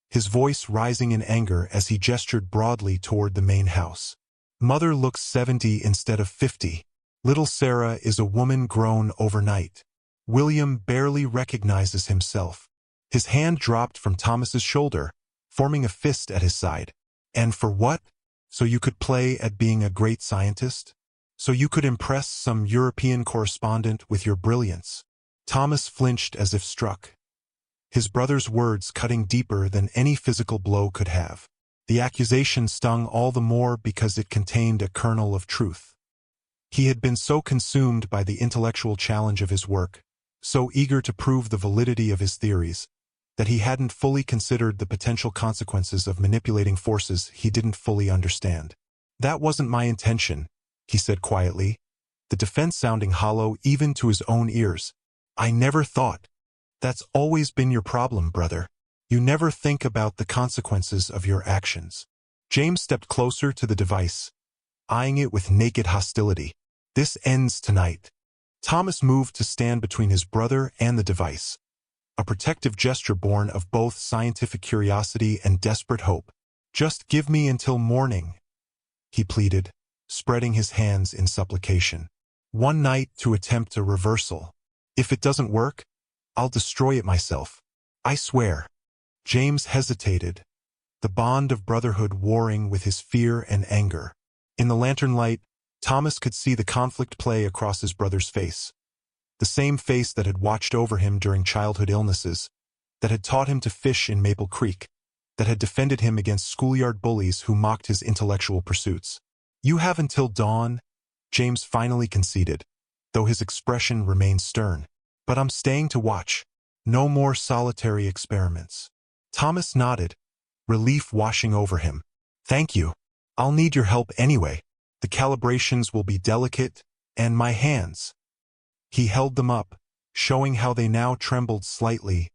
his voice rising in anger as he gestured broadly toward the main house. Mother looks 70 instead of 50. Little Sarah is a woman grown overnight. William barely recognizes himself. His hand dropped from Thomas's shoulder, forming a fist at his side. And for what? So you could play at being a great scientist? So you could impress some European correspondent with your brilliance? Thomas flinched as if struck, his brother's words cutting deeper than any physical blow could have. The accusation stung all the more because it contained a kernel of truth. He had been so consumed by the intellectual challenge of his work, so eager to prove the validity of his theories, that he hadn't fully considered the potential consequences of manipulating forces he didn't fully understand. That wasn't my intention, he said quietly, the defense sounding hollow even to his own ears. I never thought. That's always been your problem, brother. You never think about the consequences of your actions. James stepped closer to the device, eyeing it with naked hostility. This ends tonight. Thomas moved to stand between his brother and the device, a protective gesture born of both scientific curiosity and desperate hope. Just give me until morning, he pleaded, spreading his hands in supplication. One night to attempt a reversal. If it doesn't work, I'll destroy it myself. I swear. James hesitated, the bond of brotherhood warring with his fear and anger. In the lantern light, Thomas could see the conflict play across his brother's face. The same face that had watched over him during childhood illnesses, that had taught him to fish in Maple Creek, that had defended him against schoolyard bullies who mocked his intellectual pursuits. You have until dawn, James finally conceded, though his expression remained stern. But I'm staying to watch. No more solitary experiments. Thomas nodded, relief washing over him. Thank you. I'll need your help anyway. The calibrations will be delicate, and my hands. He held them up, showing how they now trembled slightly,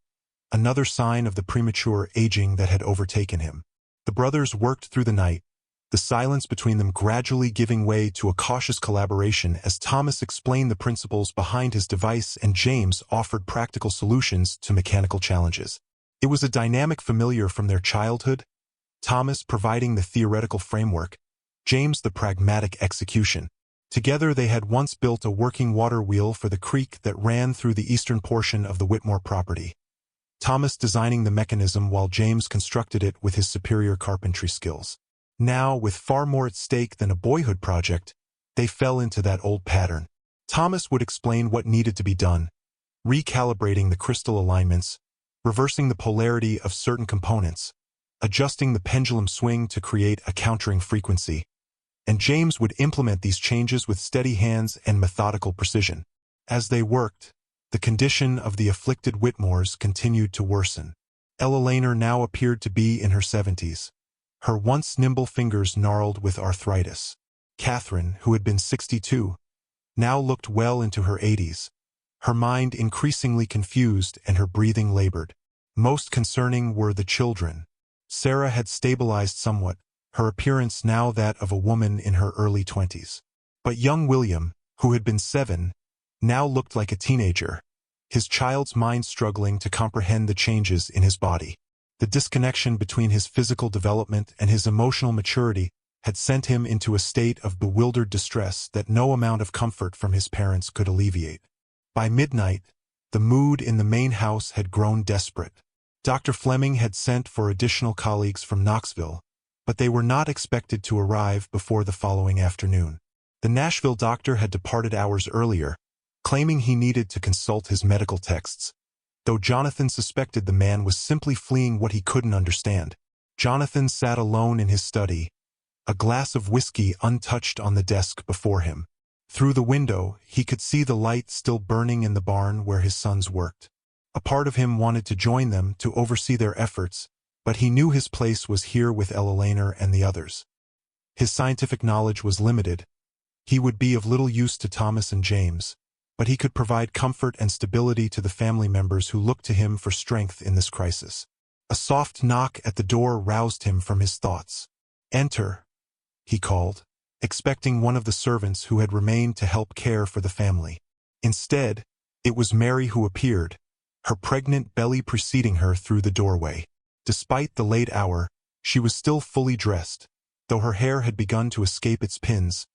another sign of the premature aging that had overtaken him. The brothers worked through the night, the silence between them gradually giving way to a cautious collaboration as Thomas explained the principles behind his device and James offered practical solutions to mechanical challenges. It was a dynamic familiar from their childhood, Thomas providing the theoretical framework, James the pragmatic execution. Together they had once built a working water wheel for the creek that ran through the eastern portion of the Whitmore property, Thomas designing the mechanism while James constructed it with his superior carpentry skills. Now, with far more at stake than a boyhood project, they fell into that old pattern. Thomas would explain what needed to be done, recalibrating the crystal alignments, reversing the polarity of certain components, adjusting the pendulum swing to create a countering frequency. and James would implement these changes with steady hands and methodical precision. As they worked, the condition of the afflicted Whitmores continued to worsen. Ella Laner now appeared to be in her 70s. Her once nimble fingers gnarled with arthritis. Catherine, who had been 62, now looked well into her 80s, her mind increasingly confused and her breathing labored. Most concerning were the children. Sarah had stabilized somewhat, her appearance now that of a woman in her early 20s. But young William, who had been 7, now looked like a teenager, his child's mind struggling to comprehend the changes in his body. The disconnection between his physical development and his emotional maturity had sent him into a state of bewildered distress that no amount of comfort from his parents could alleviate. By midnight, the mood in the main house had grown desperate. Dr. Fleming had sent for additional colleagues from Knoxville, but they were not expected to arrive before the following afternoon. The Nashville doctor had departed hours earlier, claiming he needed to consult his medical texts, though Jonathan suspected the man was simply fleeing what he couldn't understand. Jonathan sat alone in his study, a glass of whiskey untouched on the desk before him. Through the window, he could see the light still burning in the barn where his sons worked. A part of him wanted to join them to oversee their efforts, but he knew his place was here with Ella Laner and the others. His scientific knowledge was limited. He would be of little use to Thomas and James, but he could provide comfort and stability to the family members who looked to him for strength in this crisis. A soft knock at the door roused him from his thoughts. "Enter," he called, expecting one of the servants who had remained to help care for the family. Instead, it was Mary who appeared, her pregnant belly preceding her through the doorway. Despite the late hour, she was still fully dressed, though her hair had begun to escape its pins,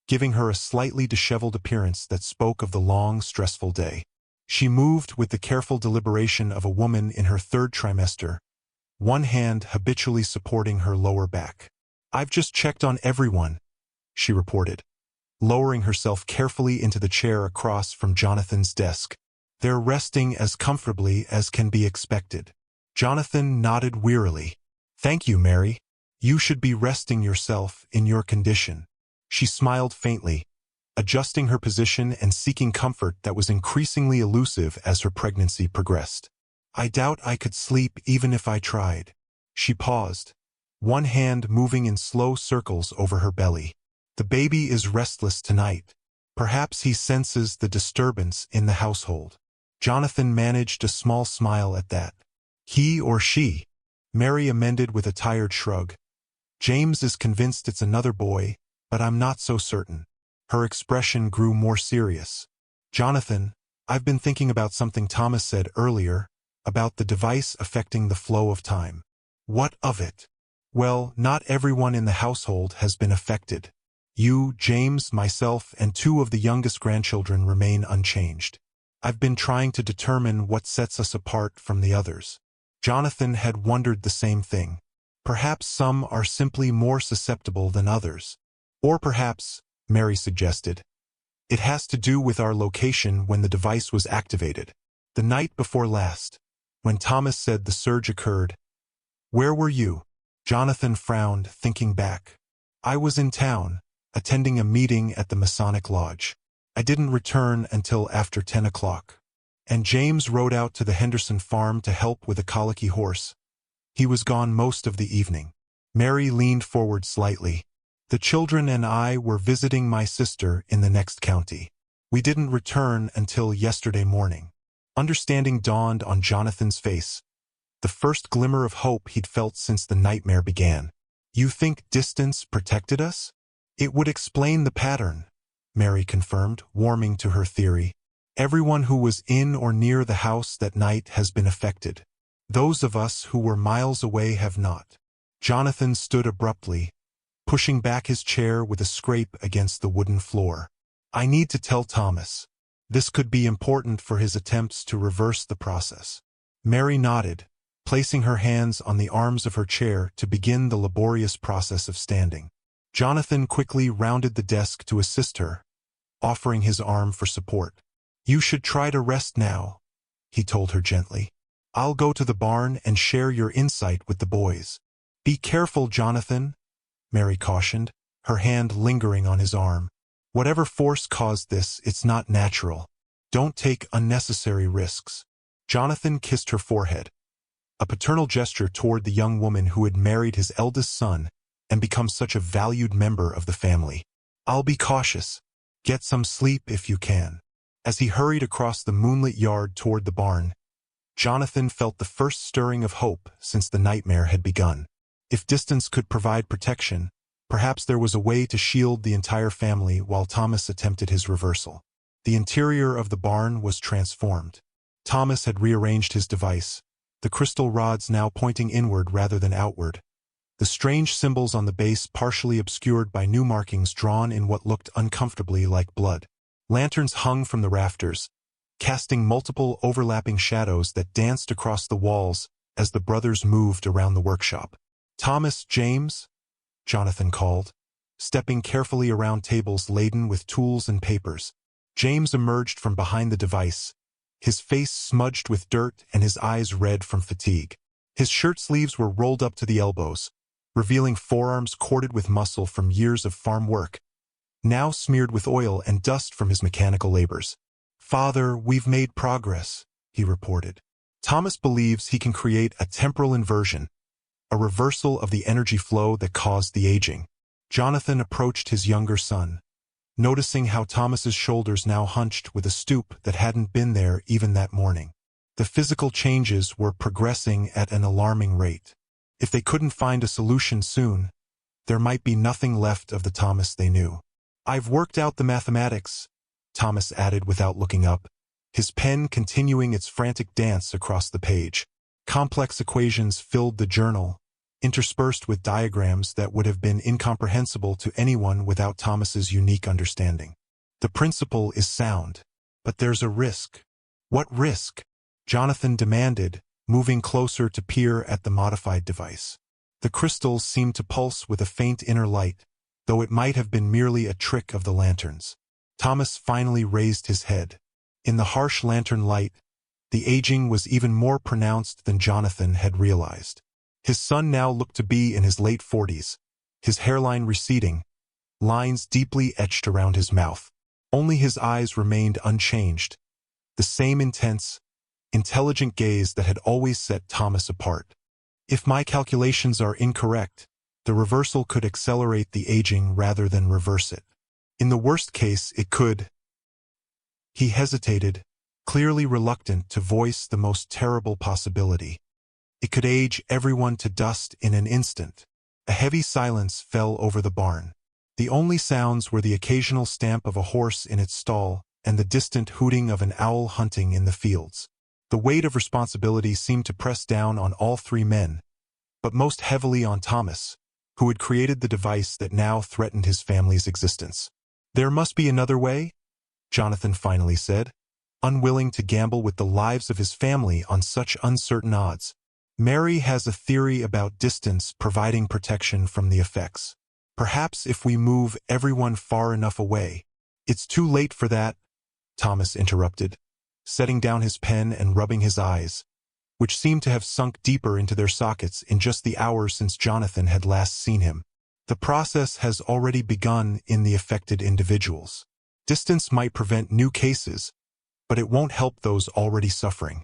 giving her a slightly disheveled appearance that spoke of the long, stressful day. She moved with the careful deliberation of a woman in her 3rd trimester, one hand habitually supporting her lower back. "I've just checked on everyone," she reported, lowering herself carefully into the chair across from Jonathan's desk. "They're resting as comfortably as can be expected." Jonathan nodded wearily. "Thank you, Mary. You should be resting yourself in your condition." She smiled faintly, adjusting her position and seeking comfort that was increasingly elusive as her pregnancy progressed. "I doubt I could sleep even if I tried." She paused, one hand moving in slow circles over her belly. "The baby is restless tonight. Perhaps he senses the disturbance in the household." Jonathan managed a small smile at that. "He or she," Mary amended with a tired shrug. "James is convinced it's another boy, but I'm not so certain." Her expression grew more serious. "Jonathan, I've been thinking about something Thomas said earlier, about the device affecting the flow of time." "What of it?" "Well, not everyone in the household has been affected. You, James, myself, and 2 of the youngest grandchildren remain unchanged. I've been trying to determine what sets us apart from the others." Jonathan had wondered the same thing. Perhaps some are simply more susceptible than others. Or perhaps, Mary suggested, it has to do with our location when the device was activated. "The night before last, when Thomas said the surge occurred. Where were you?" Jonathan frowned, thinking back. "I was in town, attending a meeting at the Masonic Lodge. I didn't return until after 10 o'clock. And James rode out to the Henderson farm to help with a colicky horse. He was gone most of the evening." Mary leaned forward slightly. "The children and I were visiting my sister in the next county. We didn't return until yesterday morning." Understanding dawned on Jonathan's face, the first glimmer of hope he'd felt since the nightmare began. "You think distance protected us?" "It would explain the pattern," Mary confirmed, warming to her theory. "Everyone who was in or near the house that night has been affected. Those of us who were miles away have not." Jonathan stood abruptly, pushing back his chair with a scrape against the wooden floor. "I need to tell Thomas. This could be important for his attempts to reverse the process." Mary nodded, placing her hands on the arms of her chair to begin the laborious process of standing. Jonathan quickly rounded the desk to assist her, offering his arm for support. "You should try to rest now," he told her gently. "I'll go to the barn and share your insight with the boys." "Be careful, Jonathan," Mary cautioned, her hand lingering on his arm. "Whatever force caused this, it's not natural. Don't take unnecessary risks." Jonathan kissed her forehead, a paternal gesture toward the young woman who had married his eldest son and become such a valued member of the family. "I'll be cautious. Get some sleep if you can." As he hurried across the moonlit yard toward the barn, Jonathan felt the first stirring of hope since the nightmare had begun. If distance could provide protection, perhaps there was a way to shield the entire family while Thomas attempted his reversal. The interior of the barn was transformed. Thomas had rearranged his device, the crystal rods now pointing inward rather than outward, the strange symbols on the base partially obscured by new markings drawn in what looked uncomfortably like blood. Lanterns hung from the rafters, casting multiple overlapping shadows that danced across the walls as the brothers moved around the workshop. "Thomas, James?" Jonathan called, stepping carefully around tables laden with tools and papers. James emerged from behind the device, his face smudged with dirt and his eyes red from fatigue. His shirt sleeves were rolled up to the elbows, revealing forearms corded with muscle from years of farm work, now smeared with oil and dust from his mechanical labors. "Father, we've made progress," he reported. Thomas believes he can create a temporal inversion, a reversal of the energy flow that caused the aging. Jonathan approached his younger son, noticing how Thomas's shoulders now hunched with a stoop that hadn't been there even that morning. The physical changes were progressing at an alarming rate. If they couldn't find a solution soon, there might be nothing left of the Thomas they knew. "I've worked out the mathematics," Thomas added without looking up, his pen continuing its frantic dance across the page. Complex equations filled the journal, interspersed with diagrams that would have been incomprehensible to anyone without Thomas's unique understanding. "The principle is sound, but there's a risk." "What risk?" Jonathan demanded, moving closer to peer at the modified device. The crystals seemed to pulse with a faint inner light, though it might have been merely a trick of the lanterns. Thomas finally raised his head. In the harsh lantern light, the aging was even more pronounced than Jonathan had realized. His son now looked to be in his late 40s, his hairline receding, lines deeply etched around his mouth. Only his eyes remained unchanged, the same intense, intelligent gaze that had always set Thomas apart. "If my calculations are incorrect, the reversal could accelerate the aging rather than reverse it. In the worst case, it could—" He hesitated, clearly reluctant to voice the most terrible possibility. "It could age everyone to dust in an instant." A heavy silence fell over the barn. The only sounds were the occasional stamp of a horse in its stall and the distant hooting of an owl hunting in the fields. The weight of responsibility seemed to press down on all three men, but most heavily on Thomas, who had created the device that now threatened his family's existence. "There must be another way," Jonathan finally said, unwilling to gamble with the lives of his family on such uncertain odds. "Mary has a theory about distance providing protection from the effects. Perhaps if we move everyone far enough away." "It's too late for that," Thomas interrupted, setting down his pen and rubbing his eyes, which seemed to have sunk deeper into their sockets in just the hours since Jonathan had last seen him. "The process has already begun in the affected individuals. Distance might prevent new cases, but it won't help those already suffering."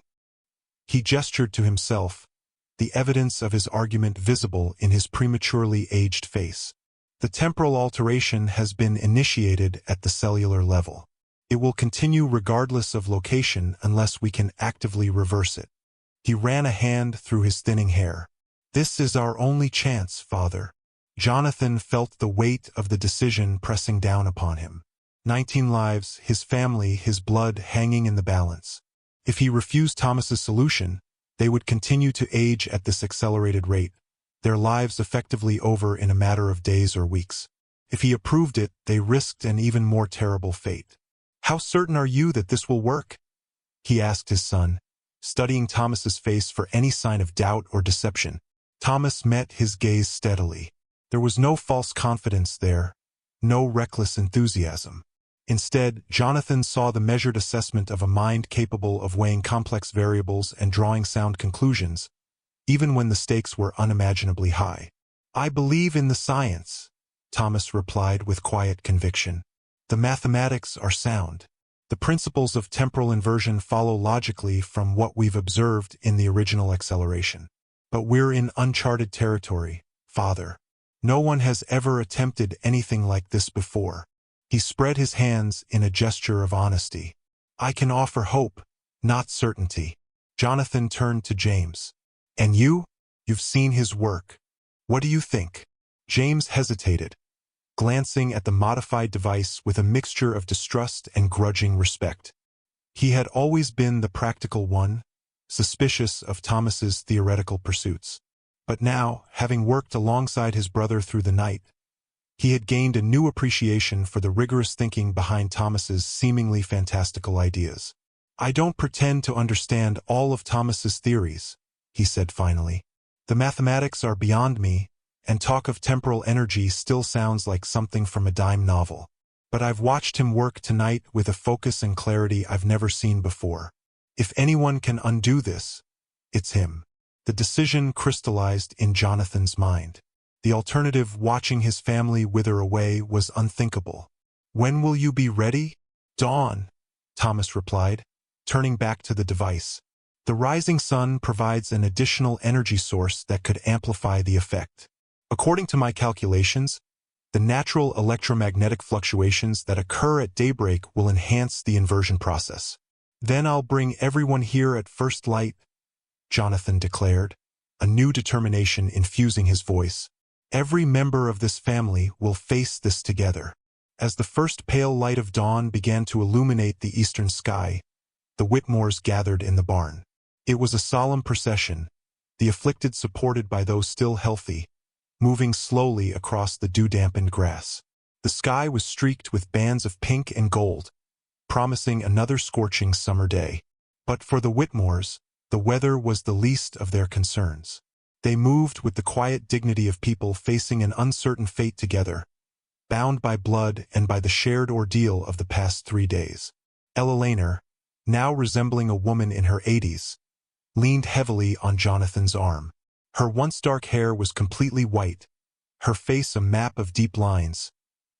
He gestured to himself, the evidence of his argument visible in his prematurely aged face. "The temporal alteration has been initiated at the cellular level. It will continue regardless of location unless we can actively reverse it." He ran a hand through his thinning hair. "This is our only chance, Father." Jonathan felt the weight of the decision pressing down upon him. 19 lives, his family, his blood hanging in the balance. If he refused Thomas's solution, they would continue to age at this accelerated rate, their lives effectively over in a matter of days or weeks. If he approved it, they risked an even more terrible fate. "How certain are you that this will work?" he asked his son, studying Thomas's face for any sign of doubt or deception. Thomas met his gaze steadily. There was no false confidence there, no reckless enthusiasm. Instead, Jonathan saw the measured assessment of a mind capable of weighing complex variables and drawing sound conclusions, even when the stakes were unimaginably high. "I believe in the science," Thomas replied with quiet conviction. The mathematics are sound. The principles of temporal inversion follow logically from what we've observed in the original acceleration. But we're in uncharted territory, Father. No one has ever attempted anything like this before. He spread his hands in a gesture of honesty. I can offer hope, not certainty. Jonathan turned to James. And you? You've seen his work. What do you think? James hesitated, glancing at the modified device with a mixture of distrust and grudging respect. He had always been the practical one, suspicious of Thomas's theoretical pursuits. But now, having worked alongside his brother through the night, he had gained a new appreciation for the rigorous thinking behind Thomas's seemingly fantastical ideas. I don't pretend to understand all of Thomas's theories, he said finally. The mathematics are beyond me, and talk of temporal energy still sounds like something from a dime novel. But I've watched him work tonight with a focus and clarity I've never seen before. If anyone can undo this, it's him. The decision crystallized in Jonathan's mind. The alternative, watching his family wither away, was unthinkable. When will you be ready? Dawn, Thomas replied, turning back to the device. The rising sun provides an additional energy source that could amplify the effect. According to my calculations, the natural electromagnetic fluctuations that occur at daybreak will enhance the inversion process. Then I'll bring everyone here at first light, Jonathan declared, a new determination infusing his voice. Every member of this family will face this together. As the first pale light of dawn began to illuminate the eastern sky, the Whitmores gathered in the barn. It was a solemn procession, the afflicted supported by those still healthy, moving slowly across the dew-dampened grass. The sky was streaked with bands of pink and gold, promising another scorching summer day. But for the Whitmores, the weather was the least of their concerns. They moved with the quiet dignity of people facing an uncertain fate together, bound by blood and by the shared ordeal of the past 3 days. Ella Laner, now resembling a woman in her 80s, leaned heavily on Jonathan's arm. Her once dark hair was completely white, her face a map of deep lines,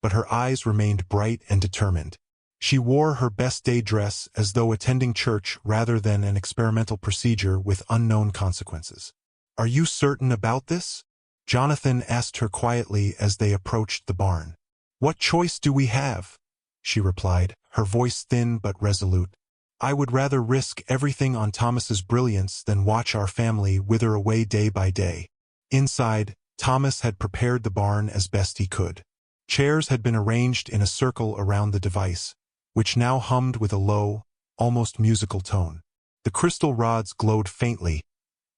but her eyes remained bright and determined. She wore her best day dress as though attending church rather than an experimental procedure with unknown consequences. Are you certain about this? Jonathan asked her quietly as they approached the barn. What choice do we have? She replied, her voice thin but resolute. I would rather risk everything on Thomas's brilliance than watch our family wither away day by day. Inside, Thomas had prepared the barn as best he could. Chairs had been arranged in a circle around the device, which now hummed with a low, almost musical tone. The crystal rods glowed faintly,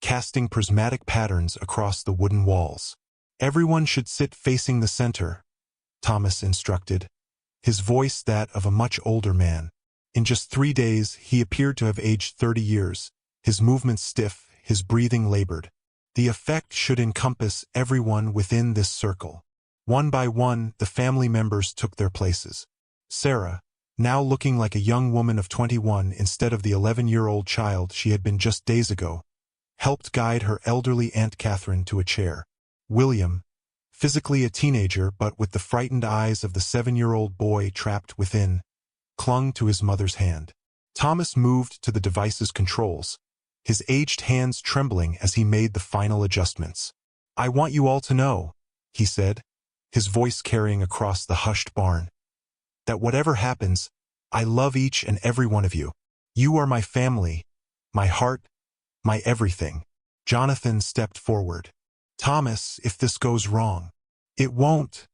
casting prismatic patterns across the wooden walls. Everyone should sit facing the center, Thomas instructed, his voice that of a much older man. In just 3 days, he appeared to have aged 30 years, his movements stiff, his breathing labored. The effect should encompass everyone within this circle. One by one, the family members took their places. Sarah, now looking like a young woman of 21 instead of the 11-year-old child she had been just days ago, helped guide her elderly Aunt Catherine to a chair. William, physically a teenager but with the frightened eyes of the 7-year-old boy trapped within, clung to his mother's hand. Thomas moved to the device's controls, his aged hands trembling as he made the final adjustments. I want you all to know, he said, his voice carrying across the hushed barn, that whatever happens, I love each and every one of you. You are my family, my heart, my everything. Jonathan stepped forward. Thomas, if this goes wrong. It won't,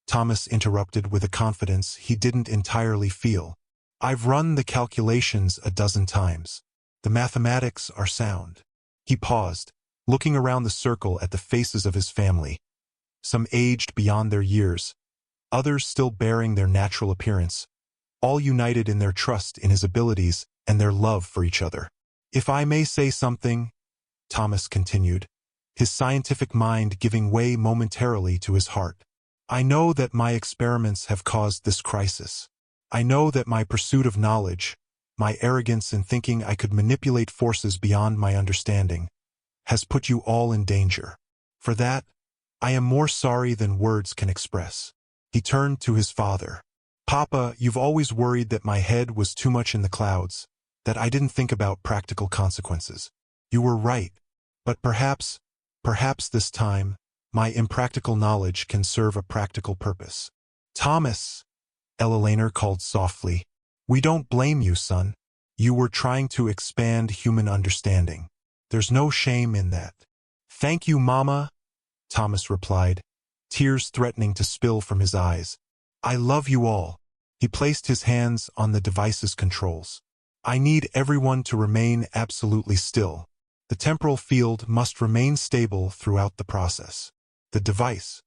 Thomas interrupted with a confidence he didn't entirely feel. I've run the calculations a dozen times. The mathematics are sound. He paused, looking around the circle at the faces of his family, some aged beyond their years, others still bearing their natural appearance, all united in their trust in his abilities and their love for each other. If I may say something, Thomas continued, his scientific mind giving way momentarily to his heart. I know that my experiments have caused this crisis. I know that my pursuit of knowledge, my arrogance in thinking I could manipulate forces beyond my understanding, has put you all in danger. For that, I am more sorry than words can express. He turned to his father. Papa, you've always worried that my head was too much in the clouds, that I didn't think about practical consequences. You were right, but perhaps this time, my impractical knowledge can serve a practical purpose. Thomas, Ella called softly. We don't blame you, son. You were trying to expand human understanding. There's no shame in that. Thank you, Mama, Thomas replied, tears threatening to spill from his eyes. I love you all. He placed his hands on the device's controls. I need everyone to remain absolutely still. The temporal field must remain stable throughout the process. The device,